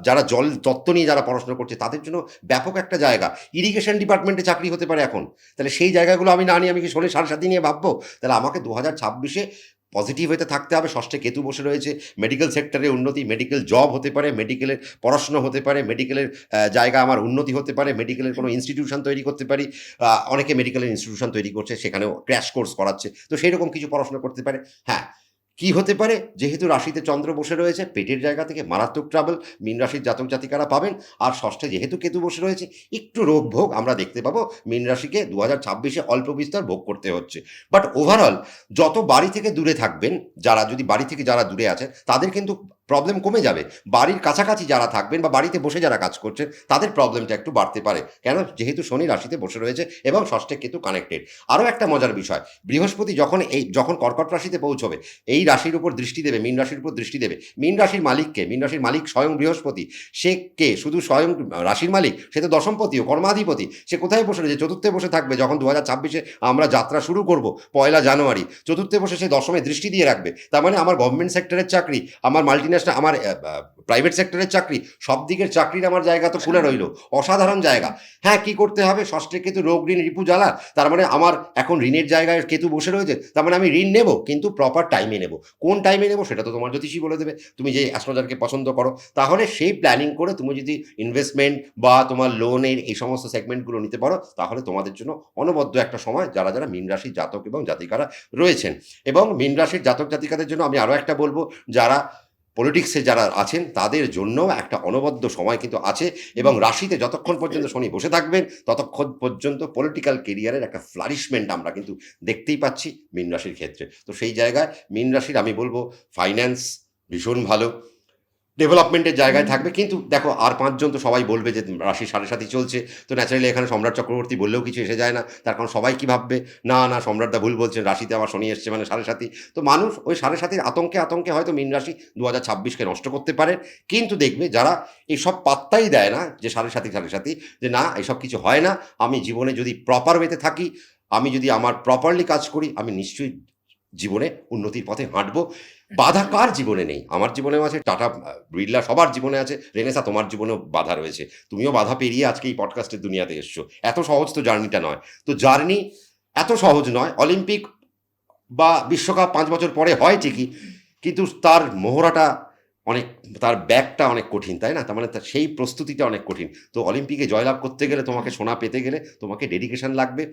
যারা জল তত্ত্ব নিয়ে যারা পড়াশোনা করছে, তাদের জন্য ব্যাপক একটা জায়গা। ইরিগেশন ডিপার্টমেন্টে চাকরি হতে পারে এখন। তাহলে সেই জায়গাগুলো আমি না নিয়ে আমি কি শনির ৭.৫ নিয়ে ভাববো? তাহলে আমাকে ২০২৬-এ পজিটিভ হতে থাকতে হবে। ষষ্ঠে কেতু বসে রয়েছে, মেডিকেল সেক্টরে উন্নতি, মেডিকেল জব হতে পারে, মেডিকেলের পড়াশোনা হতে পারে, মেডিকেলের জায়গা আমার উন্নতি হতে পারে, মেডিকেলের কোনো ইনস্টিটিউশন তৈরি করতে পারি। অনেকে মেডিকেলের ইনস্টিটিউশন তৈরি করছে, সেখানেও ক্র্যাশ কোর্স করাচ্ছে। তো সেইরকম কিছু পড়াশোনা করতে পারে। হ্যাঁ, কি হতে পারে? যেহেতু রাশিতে চন্দ্র বসে রয়েছে, পেটের জায়গা থেকে মারাত্মক ট্রাবল মীন রাশির জাতক জাতিকারা পাবেন। আর ষষ্ঠে যেহেতু কেতু বসে রয়েছে, একটু রোগ ভোগ আমরা দেখতে পাবো। মীন রাশিকে 2026-এ অল্প বিস্তর ভোগ করতে হচ্ছে। বাট ওভারঅল যত বাড়ি থেকে দূরে থাকবেন, যদি বাড়ি থেকে যারা দূরে আছেন, তাদের কিন্তু প্রবলেম কমে যাবে। বাড়ির কাছাকাছি যারা থাকবেন বা বাড়িতে বসে যারা কাজ করছেন, তাদের প্রবলেমটা একটু বাড়তে পারে। কেন? যেহেতু শনি রাশিতে বসে রয়েছে এবং ষষ্ঠে কেতু কানেক্টেড। আরও একটা মজার বিষয়, বৃহস্পতি যখন কর্কট রাশিতে পৌঁছবে, এই রাশির উপর দৃষ্টি দেবে, মীন রাশির উপর দৃষ্টি দেবে। মীন রাশির মালিককে, মীন রাশির মালিক স্বয়ং বৃহস্পতি। সে কে? শুধু স্বয়ং রাশির মালিক, সে তো দশমপতিও, কর্মাধিপতি। সে কোথায় বসে রয়েছে? চতুর্থে বসে থাকবে। যখন 2026-এ আমরা যাত্রা শুরু করব 1 জানুয়ারি, চতুর্থে বসে সে দশমে দৃষ্টি দিয়ে রাখবে। তার মানে আমার গভর্নমেন্ট সেক্টরের চাকরি, আমার মাল্টিন্যাশনাল, আমার প্রাইভেট সেক্টরের চাকরি, সব দিকের চাকরির আমার জায়গা তো খুলে রইল। অসাধারণ জায়গা। হ্যাঁ, কি করতে হবে? ষষ্ঠে কেতু রোগ ঋণ রিপু জ্বালা। তার মানে আমার এখন ঋণের জায়গায় কেতু বসে রয়েছে। তার মানে আমি ঋণ নেব, কিন্তু প্রপার টাইমে নেব। কোন টাইমে নেব সেটা তো তোমার জ্যোতিষী বলে দেবে, তুমি যে অ্যাস্ট্রোলজারকে পছন্দ করো। তাহলে সেই প্ল্যানিং করে তুমি যদি ইনভেস্টমেন্ট বা তোমার লোনের এই সমস্ত সেগমেন্টগুলো নিতে পারো, তাহলে তোমাদের জন্য অনবদ্য একটা সময়, যারা মীন রাশির জাতক এবং জাতিকারা রয়েছেন। এবং মীন রাশির জাতক জাতিকাদের জন্য আমি আরও একটা বলবো, যারা পলিটিক্সে যারা আছেন তাদের জন্যও একটা অনবদ্য সময় কিন্তু আছে। এবং রাশিতে যতক্ষণ পর্যন্ত শনি বসে থাকবেন, ততক্ষণ পর্যন্ত পলিটিক্যাল কেরিয়ারের একটা ফ্লারিশমেন্ট আমরা কিন্তু দেখতেই পাচ্ছি মীন রাশির ক্ষেত্রে। তো সেই জায়গায় মীন রাশির আমি বলবো ফাইন্যান্স ভীষণ ভালো, ডেভেলপমেন্টের জায়গায় থাকবে। কিন্তু দেখো, আর 5 জন তো সবাই বলবে যে রাশি সাড়ে সাথী চলছে, তো ন্যাচারালি এখানে সম্রাট চক্রবর্তী বললেও কিছু এসে যায় না। তার কারণ সবাই কি ভাববে, না সম্রাটদা ভুল বলছেন, রাশিতে আমার শনি এসছে মানে সাড়ে সাথী। তো মানুষ ওই সাড়ে সাথীর আতঙ্কে হয়তো মীন রাশি 2026-কে নষ্ট করতে পারে। কিন্তু দেখবে যারা এইসব পাত্তাই দেয় না, যে সাড়ে সাথী, যে না এসব কিছু হয় না, আমি জীবনে যদি প্রপার ওয়েতে থাকি, আমি যদি আমার প্রপারলি কাজ করি, আমি নিশ্চয়ই জীবনে উন্নতির পথে হাঁটবো। বাধা কার জীবনে নেই? আমার জীবনেও আছে, টাটা, বিড়লা সবার জীবনে আছে, রেনেসা তোমার জীবনেও বাধা রয়েছে। তুমিও বাধা পেরিয়ে আজকে এই পডকাস্টের দুনিয়াতে এসছো। এত সহজ তো জার্নিটা নয়। তো জার্নি এত সহজ নয়। অলিম্পিক বা বিশ্বকাপ 5 বছর পরে হয় ঠিকই, কিন্তু তার মোহরাটা অনেক, তার ব্যাগটা অনেক কঠিন, তাই না? তার মানে সেই প্রস্তুতিটা অনেক কঠিন। তো অলিম্পিকে জয়লাভ করতে গেলে, তোমাকে সোনা পেতে গেলে তোমাকে ডেডিকেশন লাগবে,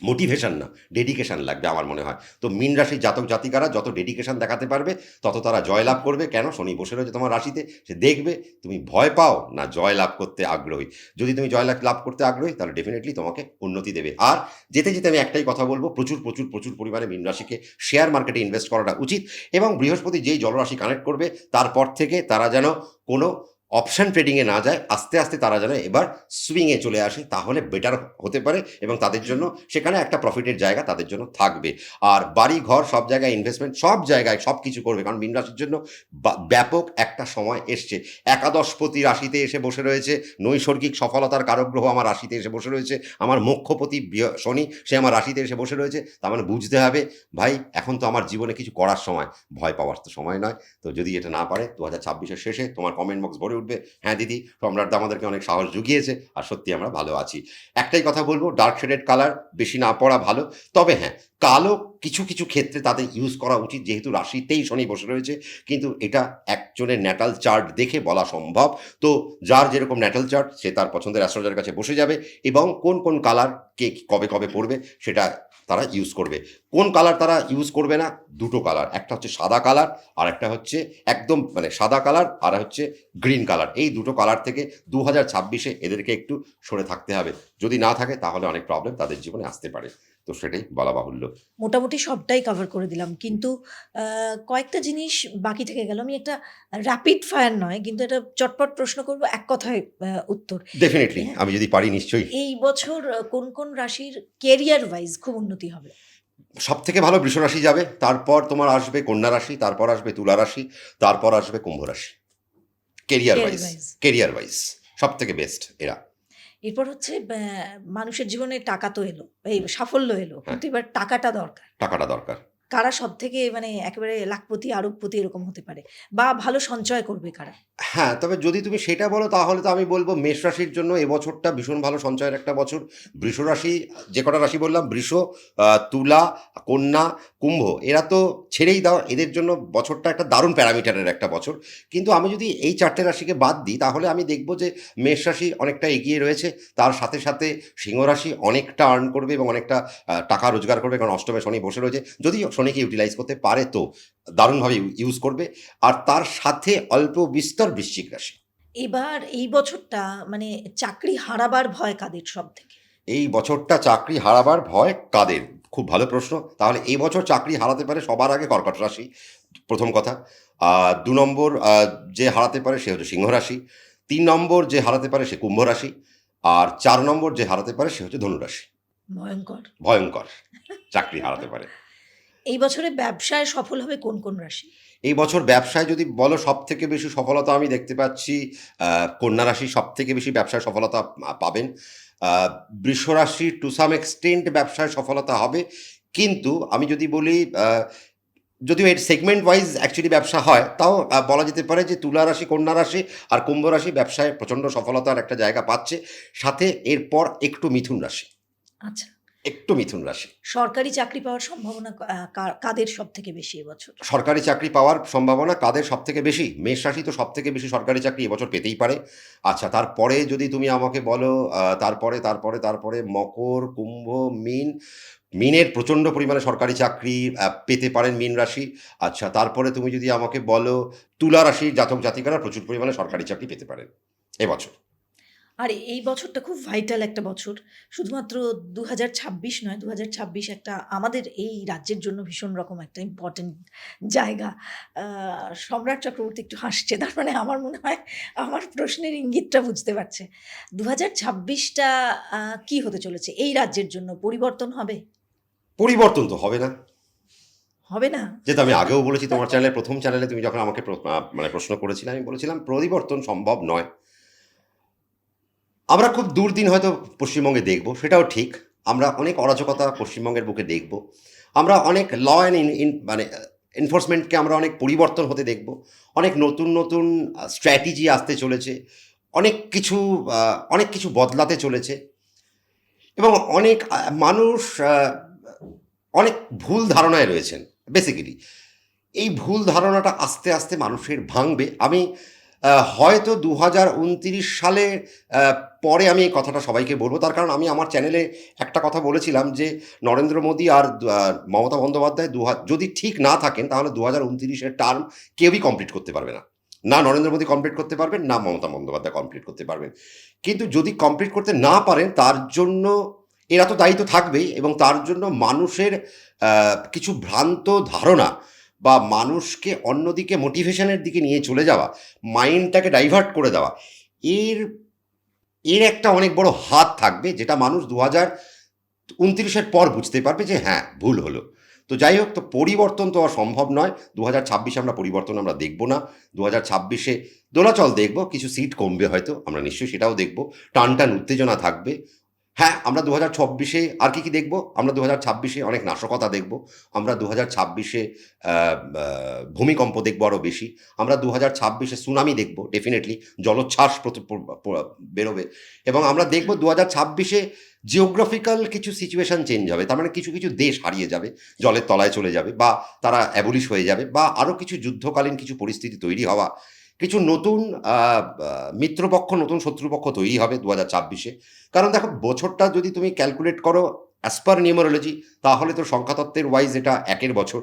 মোটিভেশন না, ডেডিকেশন লাগবে আমার মনে হয়। তো মীন রাশির জাতক জাতিকারা যত ডেডিকেশন দেখাতে পারবে, তত তারা জয়লাভ করবে। কেন? শনি বসে রয়েছে তোমার রাশিতে, সে দেখবে তুমি ভয় পাও না জয়লাভ করতে আগ্রহী। যদি তুমি জয়লাভ করতে আগ্রহী, তাহলে ডেফিনেটলি তোমাকে উন্নতি দেবে। আর যেতে আমি একটাই কথা বলবো, প্রচুর পরিমাণে মীন রাশিকে শেয়ার মার্কেটে ইনভেস্ট করাটা উচিত। এবং বৃহস্পতি যেই জলরাশি কানেক্ট করবে, তারপর থেকে তারা যেন কোনো অপশন ট্রেডিংয়ে না যায়, আস্তে আস্তে তারা যেন এবার সুইংয়ে চলে আসে, তাহলে বেটার হতে পারে এবং তাদের জন্য সেখানে একটা প্রফিটের জায়গা তাদের জন্য থাকবে। আর বাড়ি ঘর সব জায়গায় ইনভেস্টমেন্ট, সব জায়গায় সব কিছু করবে, কারণ মীন রাশির জন্য ব্যাপক একটা সময় এসছে। একাদশপতি রাশিতে এসে বসে রয়েছে, নৈসর্গিক সফলতার কারক গ্রহ আমার রাশিতে এসে বসে রয়েছে, আমার মোক্ষপতি শনি সে আমার রাশিতে এসে বসে রয়েছে। তার মানে বুঝতে হবে, ভাই এখন তো আমার জীবনে কিছু করার সময়, ভয় পাওয়ার তো সময় নয়। তো যদি এটা না পারে, 2026-এর শেষে তোমার কমেন্ট বক্স ভরে উঠবে, হ্যাঁ দিদি, সম্রাটদা আমাদেরকে অনেক সাহস জুগিয়েছে, আর সত্যি আমরা ভালো আছি। একটাই কথা বলবো, ডার্ক শেডেড কালার বেশি না পড়া ভালো। তবে হ্যাঁ, কালো কিছু ক্ষেত্রে তাদের ইউজ করা উচিত, যেহেতু রাশিতেই শনি বসে রয়েছে। কিন্তু এটা একজনের ন্যাটাল চার্ট দেখে বলা সম্ভব। তো যার যেরকম ন্যাটাল চার্ট, সে তার পছন্দের অ্যাস্ট্রোলজারের কাছে বসে যাবে এবং কোন কালার কে কবে পড়বে সেটা তারা ইউজ করবে। কোন কালার তারা ইউজ করবে না? দুটো কালার, একটা হচ্ছে সাদা কালার, আর একটা হচ্ছে একদম মানে সাদা কালার, আর হচ্ছে গ্রিন কালার। এই দুটো কালার থেকে 2026-এ এদেরকে একটু সরে থাকতে হবে। যদি না থাকে, তাহলে অনেক প্রবলেম তাদের জীবনে আসতে পারে। তো সেটাই বলা বাহুল্য।
মোটামুটি সবটাই কভার করে দিলাম। কিন্তু কয়েকটা জিনিস বাকি থেকে গেল। আমি একটা র‍্যাপিড ফায়ার নয়, কিন্তু একটা চটপট প্রশ্ন করব, এক কথায় উত্তর।
ডেফিনিটলি,
হ্যাঁ?
আমি যদি পারি নিশ্চয়ই।
এই বছর কোন রাশির কেরিয়ার ওয়াইজ খুব উন্নতি হবে?
সবথেকে ভালো বৃষ রাশি যাবে, তারপর তোমার আসবে কন্যা রাশি, তারপর আসবে তুলা রাশি, তারপর আসবে কুম্ভ রাশি। Career
career
wise,
wise.
সবথেকে বেস্ট এরা।
এরপর হচ্ছে মানুষের জীবনে টাকা তো এলো, এই সাফল্য এলো।
হ্যাঁ,
কিন্তু এবার টাকাটা দরকার।
টাকাটা দরকার।
কারা সবথেকে মানে একেবারে লাখপতি, আরবপতি এরকম হতে পারে? বা ভালো সঞ্চয় করবে কারা?
হ্যাঁ, তবে যদি তুমি সেটা বলো তাহলে তো আমি বলব মেষ রাশির জন্য এবছরটা ভীষণ ভালো সঞ্চয়ের একটা বছর। বৃষ রাশি, যে কটা রাশি বললাম বৃষ, তুলা, কন্যা, কুম্ভ, এরা তো ছেড়েই দাও, এদের জন্য বছরটা একটা দারুণ প্যারামিটারের একটা বছর। কিন্তু আমি যদি এই ৪ টে রাশিকে বাদ দিই তাহলে আমি দেখব যে মেষ রাশি অনেকটা এগিয়ে রয়েছে। তার সাথে, সাথে সিংহ রাশি অনেকটা আর্ন করবে এবং অনেকটা টাকা রোজগার করবে, কারণ অষ্টমে শনি বসে রয়েছে। যদি শনিকে ইউটিলাইজ করতে পারে তো দারুণভাবে ইউজ করবে। আর তার সাথে অল্প বিস্তর বৃশ্চিক রাশি।
এবার এই বছরটা মানে চাকরি হারাবার ভয় কাদের সবথেকে?
এই বছরটা চাকরি হারাবার ভয় কাদের? খুব ভালো প্রশ্ন। তাহলে এই বছর চাকরি হারাতে পারে সবার আগে কর্কট রাশি, প্রথম কথা। ২ নম্বর যে হারাতে পারে সে হচ্ছে সিংহ রাশি। ৩ নম্বর যে হারাতে পারে সে কুম্ভ রাশি। আর ৪ নম্বর যে হারাতে পারে সে হচ্ছে ধনু রাশি।
ভয়ঙ্কর।
ভয়ঙ্কর চাকরি হারাতে পারে।
এই বছরে ব্যবসায় সফল হবে কোন রাশি?
এই বছর ব্যবসায় যদি বলো সবথেকে বেশি সফলতা আমি দেখতে পাচ্ছি কন্যা রাশি সবথেকে বেশি ব্যবসায় সফলতা পাবেন। আ বৃষ রাশি টু সাম এক্সটেন্ট ব্যবসায় সফলতা হবে। কিন্তু আমি যদি বলি যদিও এর সেগমেন্ট ওয়াইজ অ্যাকচুয়ালি ব্যবসা হয়, তাও বলা যেতে পারে যে তুলা রাশি, কন্যা রাশি আর কুম্ভ রাশি ব্যবসায় প্রচণ্ড সফলতার একটা জায়গা পাচ্ছে। সাথে এরপর একটু মিথুন রাশি,
আচ্ছা।
একটু মিথুন রাশি।
সরকারি চাকরি পাওয়ার সম্ভাবনা কাদের সবথেকে বেশি এবছর?
সরকারি চাকরি পাওয়ার সম্ভাবনা কাদের সবথেকে বেশি? মেষ রাশি তো সবথেকে বেশি সরকারি চাকরি এবছর পেতেই পারে। আচ্ছা, তারপরে যদি তুমি আমাকে বলো তারপরে মকর, কুম্ভ, মীন। মীনের প্রচণ্ড পরিমাণে সরকারি চাকরি পেতে পারেন মীন রাশি। আচ্ছা, তারপরে তুমি যদি আমাকে বলো তুলা রাশির জাতক জাতিকারা প্রচুর পরিমাণে সরকারি চাকরি পেতে পারেন এবছর।
আর এই বছরটা খুব ভাইটাল একটা বছর। শুধুমাত্র ২০২৬ নয়, ২০২৬ একটা আমাদের এই রাজ্যের জন্য ভীষণ রকম একটা ইম্পোর্টেন্ট জায়গা। আ সম্রাট চক্রবর্তী একটু হাসছে। তার মানে আমার মনে হয় আমার প্রশ্নের ইঙ্গিতটা বুঝতে পারছে। ২০২৬ টা কি হতে চলেছে? এই রাজ্যের জন্য পরিবর্তন হবে?
পরিবর্তন তো হবে না।
হবে না?
যেহেতু আমি আগেও বলেছি তোমার চ্যানেলের প্রথম চ্যানেলে তুমি যখন আমাকে মানে প্রশ্ন করেছিলে আমি বলেছিলাম পরিবর্তন সম্ভব নয়। আমরা খুব দুর্দিন হয়তো পশ্চিমবঙ্গে দেখব, সেটাও ঠিক। আমরা অনেক অরাজকতা পশ্চিমবঙ্গের বুকে দেখব। আমরা অনেক ল অ্যান্ড মানে এনফোর্সমেন্টকে আমরা অনেক পরিবর্তন হতে দেখব। অনেক নতুন, নতুন স্ট্র্যাটেজি আসতে চলেছে। অনেক কিছু বদলাতে চলেছে এবং অনেক মানুষ অনেক ভুল ধারণায় রয়েছেন বেসিক্যালি। এই ভুল ধারণাটা আস্তে, আস্তে মানুষের ভাঙবে। আমি হয়তো ২০২৯ সালের পরে আমি এই কথাটা সবাইকে বলব। তার কারণ আমি আমার চ্যানেলে একটা কথা বলেছিলাম যে নরেন্দ্র মোদী আর মমতা বন্দ্যোপাধ্যায় যদি ঠিক না থাকেন তাহলে ২০২৯ টার্ম কেউই কমপ্লিট করতে পারবে না। না নরেন্দ্র মোদী কমপ্লিট করতে পারবেন, না মমতা বন্দ্যোপাধ্যায় কমপ্লিট করতে পারবেন। কিন্তু যদি কমপ্লিট করতে না পারেন তার জন্য এরা তো দায়ী তো থাকবেই এবং তার জন্য মানুষের কিছু ভ্রান্ত ধারণা বা মানুষকে অন্যদিকে মোটিভেশনের দিকে নিয়ে চলে যাওয়া, মাইন্ডটাকে ডাইভার্ট করে দেওয়া, এর একটা অনেক বড় হাত থাকবে যেটা মানুষ ২০২৯ পর বুঝতে পারবে যে হ্যাঁ ভুল হলো। তো যাই হোক, তো পরিবর্তন তো আর সম্ভব নয়। ২০২৬ আমরা পরিবর্তন আমরা দেখব না। ২০২৬ দোলাচল দেখব, কিছু সিট কমবে হয়তো, আমরা নিশ্চয়ই সেটাও দেখব। টানটান উত্তেজনা থাকবে। হ্যাঁ, আমরা ২০২৬ আর কি দেখব? আমরা ২০২৬ অনেক নাশকতা দেখব। আমরা ২০২৬ ভূমিকম্প দেখব আরও বেশি। আমরা ২০২৬ সুনামি দেখব ডেফিনেটলি, জলোচ্ছ্বাস বেরোবে এবং আমরা দেখব ২০২৬ জিওগ্রাফিক্যাল কিছু সিচুয়েশন চেঞ্জ হবে। তার মানে কিছু, কিছু দেশ হারিয়ে যাবে, জলের তলায় চলে যাবে বা তারা অ্যাবলিশ হয়ে যাবে বা আরও কিছু যুদ্ধকালীন কিছু পরিস্থিতি তৈরি হওয়া, কিছু নতুন মিত্রপক্ষ, নতুন শত্রুপক্ষ তৈরি হবে ২০২৬। কারণ দেখো, বছরটা যদি তুমি ক্যালকুলেট করো অ্যাজ পার নিউমারোলজি তাহলে তো সংখ্যাতত্ত্বের ওয়াইজ এটা ১-এর বছর।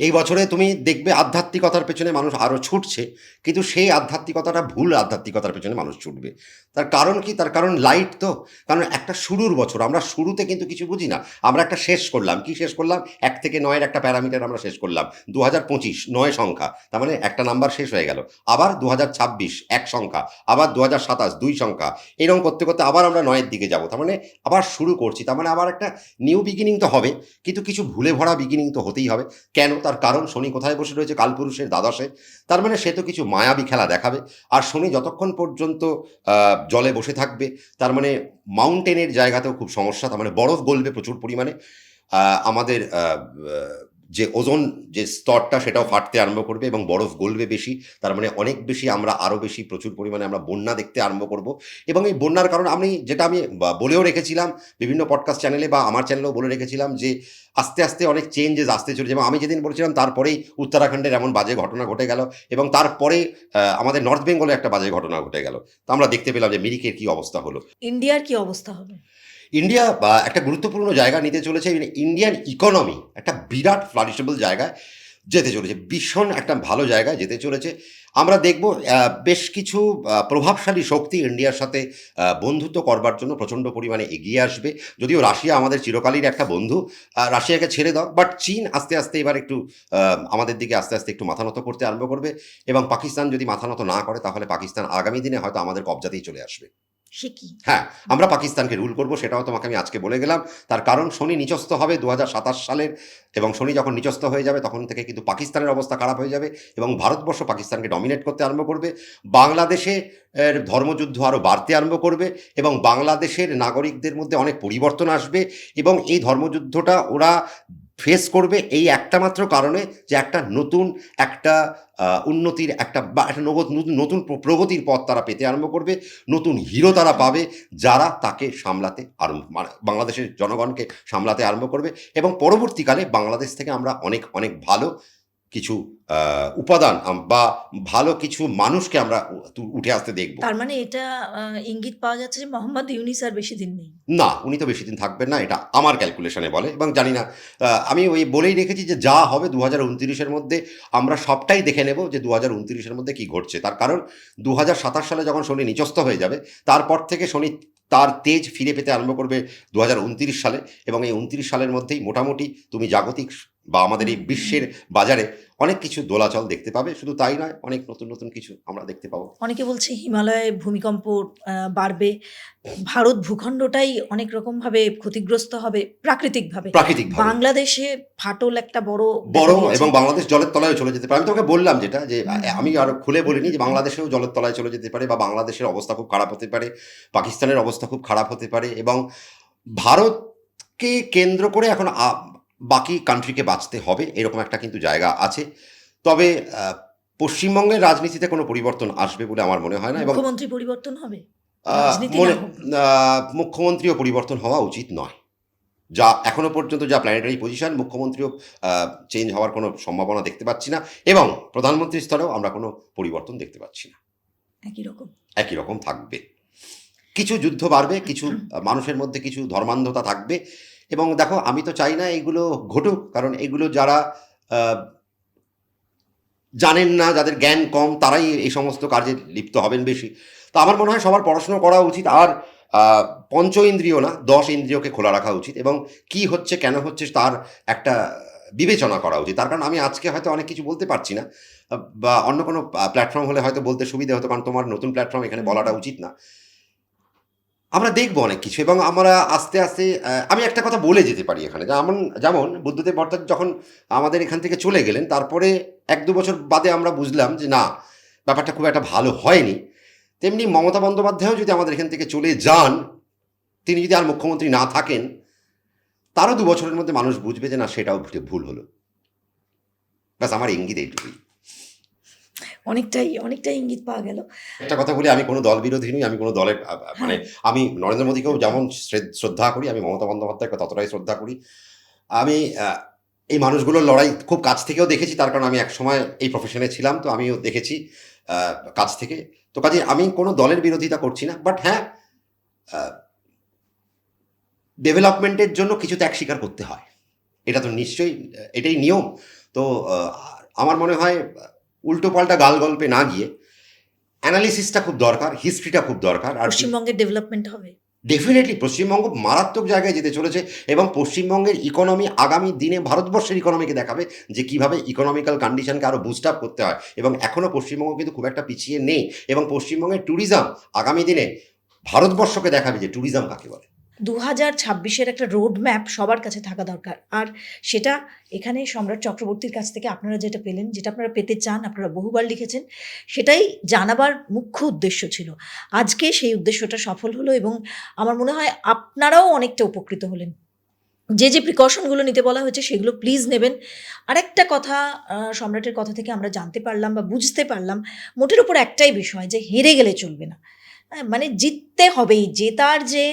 এই বছরে তুমি দেখবে আধ্যাত্মিকতার পেছনে মানুষ আরও ছুটছে, কিন্তু সেই আধ্যাত্মিকতাটা ভুল আধ্যাত্মিকতার পেছনে মানুষ ছুটবে। তার কারণ কি? তার কারণ লাইট তো। কারণ একটা শুরুর বছর, আমরা শুরুতে কিন্তু কিছু বুঝি না। আমরা একটা শেষ করলাম, কি শেষ করলাম? ১ থেকে ৯-এর একটা প্যারামিটার আমরা শেষ করলাম। ২০২৫ ৯ সংখ্যা, তার মানে একটা নাম্বার শেষ হয়ে গেল। আবার ২০২৬ ১ সংখ্যা, আবার ২০২৭ ২ সংখ্যা, এরকম করতে করতে আবার আমরা ৯-এর দিকে যাব। তার মানে আবার শুরু করছি, তার মানে আবার একটা নিউ বিগিনিং তো হবে, কিন্তু কিছু ভুলে ভরা বিগিনিং তো হতেই হবে। কেন? তার কারণ শনি কোথায় বসে রয়েছে? কালপুরুষের দ্বাদশে। তার মানে সে তো কিছু মায়াবী খেলা দেখাবে। আর শনি যতক্ষণ পর্যন্ত জলে বসে থাকবে তার মানে মাউন্টেনের জায়গাতেও খুব সমস্যা, তার মানে বরফ গলবে প্রচুর পরিমাণে। আমাদের যে ওজোন যে স্তরটা সেটাও ফাটতে আরম্ভ করবে এবং বরফ গলবে বেশি। তার মানে অনেক বেশি আমরা আরও বেশি প্রচুর পরিমাণে আমরা বন্যা দেখতে আরম্ভ করব এবং এই বন্যার কারণে যেটা আমি বলেও রেখেছিলাম বিভিন্ন পডকাস্ট চ্যানেলে বা আমার চ্যানেলেও বলে রেখেছিলাম যে আস্তে, আস্তে অনেক চেঞ্জেস আসতে চলেছে এবং আমি যেদিন বলেছিলাম তারপরেই উত্তরাখণ্ডের এমন বাজে ঘটনা ঘটে গেল এবং তারপরে আমাদের নর্থ বেঙ্গলে একটা বাজে ঘটনা ঘটে গেল। তো আমরা দেখতে পেলাম যে মিরিকের কী অবস্থা হলো।
ইন্ডিয়ার কি অবস্থা হবে?
ইন্ডিয়া একটা গুরুত্বপূর্ণ জায়গা নিতে চলেছে। ইন্ডিয়ান ইকোনমি একটা বিরাট ফ্লারিশেবল জায়গায় যেতে চলেছে। ভীষণ একটা ভালো জায়গায় যেতে চলেছে। আমরা দেখব বেশ কিছু প্রভাবশালী শক্তি ইন্ডিয়ার সাথে বন্ধুত্ব করবার জন্য প্রচণ্ড পরিমাণে এগিয়ে আসবে। যদিও রাশিয়া আমাদের চিরকালীন একটা বন্ধু, রাশিয়াকে ছেড়ে দাও। বাট চীন আস্তে, আস্তে এবার একটু আমাদের দিকে আস্তে, আস্তে একটু মাথা নত করতে আরম্ভ করবে এবং পাকিস্তান যদি মাথা নত না করে তাহলে পাকিস্তান আগামী দিনে হয়তো আমাদের কবজাতেই চলে আসবে।
সে কি?
হ্যাঁ, আমরা পাকিস্তানকে রুল করব, সেটাও তোমাকে আমি আজকে বলে গেলাম। তার কারণ শনি নিচস্থ হবে ২০২৭ সালের এবং শনি যখন নিচস্থ হয়ে যাবে তখন থেকে কিন্তু পাকিস্তানের অবস্থা খারাপ হয়ে যাবে এবং ভারতবর্ষ পাকিস্তানকে ডমিনেট করতে আরম্ভ করবে। বাংলাদেশে ধর্মযুদ্ধ আরও বাড়তে আরম্ভ করবে এবং বাংলাদেশের নাগরিকদের মধ্যে অনেক পরিবর্তন আসবে এবং এই ধর্মযুদ্ধটা ওরা ফেস করবে এই একটা মাত্র কারণে যে একটা নতুন একটা উন্নতির একটা বা একটা নতুন প্রগতির পথ তারা পেতে আরম্ভ করবে। নতুন হিরো তারা পাবে যারা তাকে সামলাতে মানে বাংলাদেশের জনগণকে সামলাতে আরম্ভ করবে এবং পরবর্তীকালে বাংলাদেশ থেকে আমরা অনেক অনেক ভালো কিছু উপাদান বা ভালো কিছু মানুষকে আমরা উঠে আসতে দেখব।
তার মানে এটা ইঙ্গিত পাওয়া যাচ্ছে যে মোহাম্মদ ইউনূস আর বেশি দিন নেই।
না, উনি তো বেশি দিন থাকবেন না, এটা আমার ক্যালকুলেশনে বলে এবং জানি না। আমি ওই বলেই রেখেছি যে যা হবে ২০২৯-এর মধ্যে আমরা সবটাই দেখে নেব যে ২০২৯-এর মধ্যে কী ঘটছে। তার কারণ ২০২৭ সালে যখন শনি নিচস্থ হয়ে যাবে তারপর থেকে শনি তার তেজ ফিরে পেতে আরম্ভ করবে ২০২৯ সালে এবং এই ২৯ সালের মধ্যেই মোটামুটি তুমি জাগতিক বা আমাদের এই বিশ্বের বাজারে অনেক কিছু দোলাচল দেখতে পাবে। শুধু তাই নয়, অনেক নতুন নতুন কিছু আমরা দেখতে পাবো।
অনেকে বলছে হিমালয়ে ভূমিকম্প বাড়বে, ভারত ভূখণ্ডটাই অনেক রকমভাবে ক্ষতিগ্রস্ত হবে প্রাকৃতিকভাবে। বাংলাদেশে ফাটল একটা বড়
এবং বাংলাদেশ জলের তলায় চলে যেতে পারে। আমি তোকে বললাম যেটা যে আমি আরো খুলে বলিনি যে বাংলাদেশেও জলের তলায় চলে যেতে পারে বা বাংলাদেশের অবস্থা খুব খারাপ হতে পারে, পাকিস্তানের অবস্থা খুব খারাপ হতে পারে এবং ভারতকে কেন্দ্র করে এখন বাকি কান্ট্রিকে বাঁচতে হবে, এরকম একটা কিন্তু জায়গা আছে। তবে পশ্চিমবঙ্গের রাজনীতিতে কোনো পরিবর্তন আসবে বলে আমার মনে হয় না এবং
মুখ্যমন্ত্রী পরিবর্তন হবে,
মুখ্যমন্ত্রীও পরিবর্তন হওয়া উচিত নয়। যা এখনো পর্যন্ত যা প্ল্যানেটারি পজিশন, মুখ্যমন্ত্রীও চেঞ্জ হওয়ার কোনো সম্ভাবনা দেখতে পাচ্ছি না এবং প্রধানমন্ত্রীর স্তরেও আমরা কোনো পরিবর্তন দেখতে পাচ্ছি না। একই রকম থাকবে। কিছু যুদ্ধ বাড়বে, কিছু মানুষের মধ্যে কিছু ধর্মান্ধতা থাকবে এবং দেখো আমি তো চাই না এগুলো ঘটুক, কারণ এগুলো যারা জানেন না, যাদের জ্ঞান কম, তারাই এই সমস্ত কাজে লিপ্ত হবেন বেশি। তো আমার মনে হয় সবার পড়াশুনো করা উচিত আর পঞ্চ ইন্দ্রিয় না ১০ ইন্দ্রিয়কে খোলা রাখা উচিত এবং কি হচ্ছে কেন হচ্ছে তার একটা বিবেচনা করা উচিত। তার কারণ আমি আজকে হয়তো অনেক কিছু বলতে পারছি না বা অন্য কোনো প্ল্যাটফর্ম হলে হয়তো বলতে সুবিধা হতো, কারণ তোমার নতুন প্ল্যাটফর্ম, এখানে বলাটা উচিত না। আমরা দেখব অনেক কিছু এবং আমরা আস্তে আস্তে আমি একটা কথা বলে যেতে পারি এখানে, যেমন বুদ্ধদেব ভট্টাচার্য যখন আমাদের এখান থেকে চলে গেলেন তারপরে ১-২ বছর বাদে আমরা বুঝলাম যে না, ব্যাপারটা খুব একটা ভালো হয়নি। তেমনি মমতা বন্দ্যোপাধ্যায়ও যদি আমাদের এখান থেকে চলে যান, তিনি যদি আর মুখ্যমন্ত্রী না থাকেন, তারও ২ বছরের মধ্যে মানুষ বুঝবে যে না, সেটাও ভুল হলো। ব্যাস, আমার ইঙ্গিত এইটুকুই।
অনেকটাই ইঙ্গিত পাওয়া গেল।
একটা কথা বলি, আমি কোনো দল বিরোধী নই, আমি কোনো দলের মানে আমি নরেন্দ্র মোদীকেও যেমন শ্রদ্ধা করি, আমি মমতা বন্দ্যোপাধ্যায়কে ততটাই শ্রদ্ধা করি। আমি এই মানুষগুলোর লড়াই খুব কাছ থেকেও দেখেছি, তার কারণ আমি একসময় এই প্রফেশনে ছিলাম, তো আমিও দেখেছি কাছ থেকে। তো কাজে আমি কোনো দলের বিরোধিতা করছি না, বাট হ্যাঁ, ডেভেলপমেন্টের জন্য কিছু ত্যাগ স্বীকার করতে হয়, এটা তো নিশ্চয়ই, এটাই নিয়ম। তো আমার মনে হয় উল্টো পাল্টা গাল গল্পে না গিয়ে অ্যানালিসিসটা খুব দরকার, হিস্ট্রিটা খুব দরকার। আর
পশ্চিমবঙ্গের ডেভেলপমেন্ট হবে
ডেফিনেটলি। পশ্চিমবঙ্গ মারাত্মক জায়গায় যেতে চলেছে এবং পশ্চিমবঙ্গের ইকোনমি আগামী দিনে ভারতবর্ষের ইকোনমিকে দেখাবে যে কীভাবে ইকোনমিক্যাল কন্ডিশনকে আরও বুস্ট আপ করতে হয় এবং এখনও পশ্চিমবঙ্গ কিন্তু খুব একটা পিছিয়ে নেই এবং পশ্চিমবঙ্গের ট্যুরিজম আগামী দিনে ভারতবর্ষকে দেখাবে যে ট্যুরিজম কাকে বলে।
২০২৬-এর একটা রোড ম্যাপ সবার কাছে থাকা দরকার, আর সেটা এখানে সম্রাট চক্রবর্তীর কাছ থেকে আপনারা যেটা পেলেন, যেটা আপনারা পেতে চান, আপনারা বহুবার লিখেছেন, সেটাই জানাবার মুখ্য উদ্দেশ্য ছিল। আজকে সেই উদ্দেশ্যটা সফল হলো এবং আমার মনে হয় আপনারাও অনেকটা উপকৃত হলেন। যে প্রিকশনগুলো নিতে বলা হয়েছে সেগুলো প্লিজ নেবেন। আরেকটা কথা সম্রাটের কথা থেকে আমরা জানতে পারলাম বা বুঝতে পারলাম, মোটের উপর একটাই বিষয় যে হেরে গেলে চলবে না। মানে জিততে হবেই, জেতার যে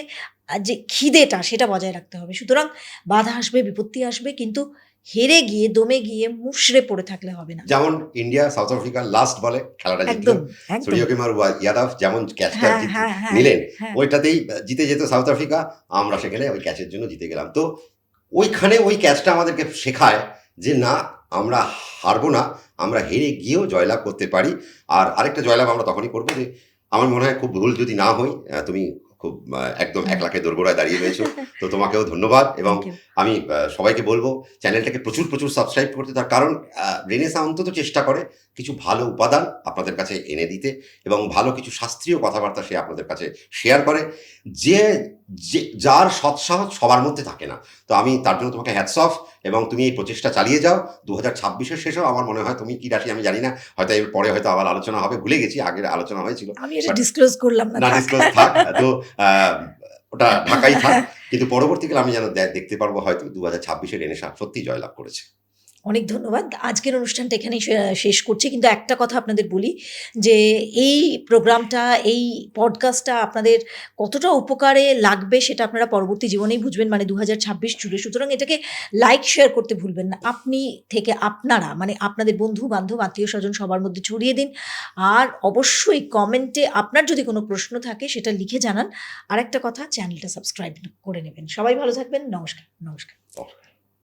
খিদেটা সেটা বজায় রাখতে হবে। সুতরাং বাধা আসবে, বিপত্তি আসবে, কিন্তু হেরে গিয়ে, দমে গিয়ে মুষড়ে পড়ে থাকলে হবে না।
যেমন ইন্ডিয়া সাউথ আফ্রিকার লাস্ট বলে খেলাটা জিতল,
একদম, একদম।
সূর্যকুমার ইয়াদব যেমন ক্যাচটা
হ্যাঁ, হ্যাঁ, হ্যাঁ,
নিলেন,
হ্যাঁ।
ওইটাতেই জিতে যেত সাউথ আফ্রিকা, আমরা সেখানে ওই ক্যাচের জন্য জিতে গেলাম। তো ওইখানে ওই ক্যাচটা আমাদেরকে শেখায় যে না, আমরা হারবো না, আমরা হেরে গিয়েও জয়লাভ করতে পারি। আর আরেকটা জয়লাভ আমরা তখনই করবো যে, আমার মনে হয় খুব ভুল যদি না হই, তুমি খুব একদম এক লাখে দোরগোড়ায় দাঁড়িয়ে রয়েছো, তো তোমাকেও ধন্যবাদ। এবং
থ্যাংক ইউ।
আমি সবাইকে বলবো চ্যানেলটাকে প্রচুর সাবস্ক্রাইব করতে, তার কারণ রেনেসা অন্তত চেষ্টা করে কিছু ভালো উপাদান আপনাদের কাছে এনে দিতে, এবং ভালো কিছু শাস্ত্রীয় কথাবার্তা সে আপনাদের কাছে শেয়ার করে, যে যার সৎসাহস সবার মধ্যে থাকে না। তো আমি তার জন্য তোমাকে হ্যাটস অফ, এবং তুমি এই প্রচেষ্টা চালিয়ে যাও। 2026-এর শেষেও আমার মনে হয়, তুমি কি রাশি আমি জানি না, হয়তো এর পরে হয়তো আবার আলোচনা হবে, ভুলে গেছি, আগের আলোচনা হয়েছিল,
আমি এটা ডিসক্লোজ করলাম না,
না
থাক।
ডিসক্লোজ থাক। তো ওটা ঢাকাই থাক, কিন্তু পরবর্তীকালে আমি যেন দেখতে পারবো হয়তো 2026-এর রেনেসা সত্যি জয়লাভ করেছে।
অনেক ধন্যবাদ। আজকের অনুষ্ঠানটা এখানেই শেষ করছি, কিন্তু একটা কথা আপনাদের বলি যে এই প্রোগ্রামটা, এই পডকাস্টটা আপনাদের কতটা উপকারে লাগবে সেটা আপনারা পরবর্তী জীবনেই বুঝবেন, মানে 2026 জুড়ে। সুতরাং এটাকে লাইক শেয়ার করতে ভুলবেন না। আপনি থেকে আপনারা, মানে আপনাদের বন্ধু বান্ধব আত্মীয় স্বজন সবার মধ্যে ছড়িয়ে দিন। আর অবশ্যই কমেন্টে আপনার যদি কোনো প্রশ্ন থাকে সেটা লিখে জানান। আরেকটা কথা, চ্যানেলটা সাবস্ক্রাইব করে নেবেন। সবাই ভালো থাকবেন। নমস্কার।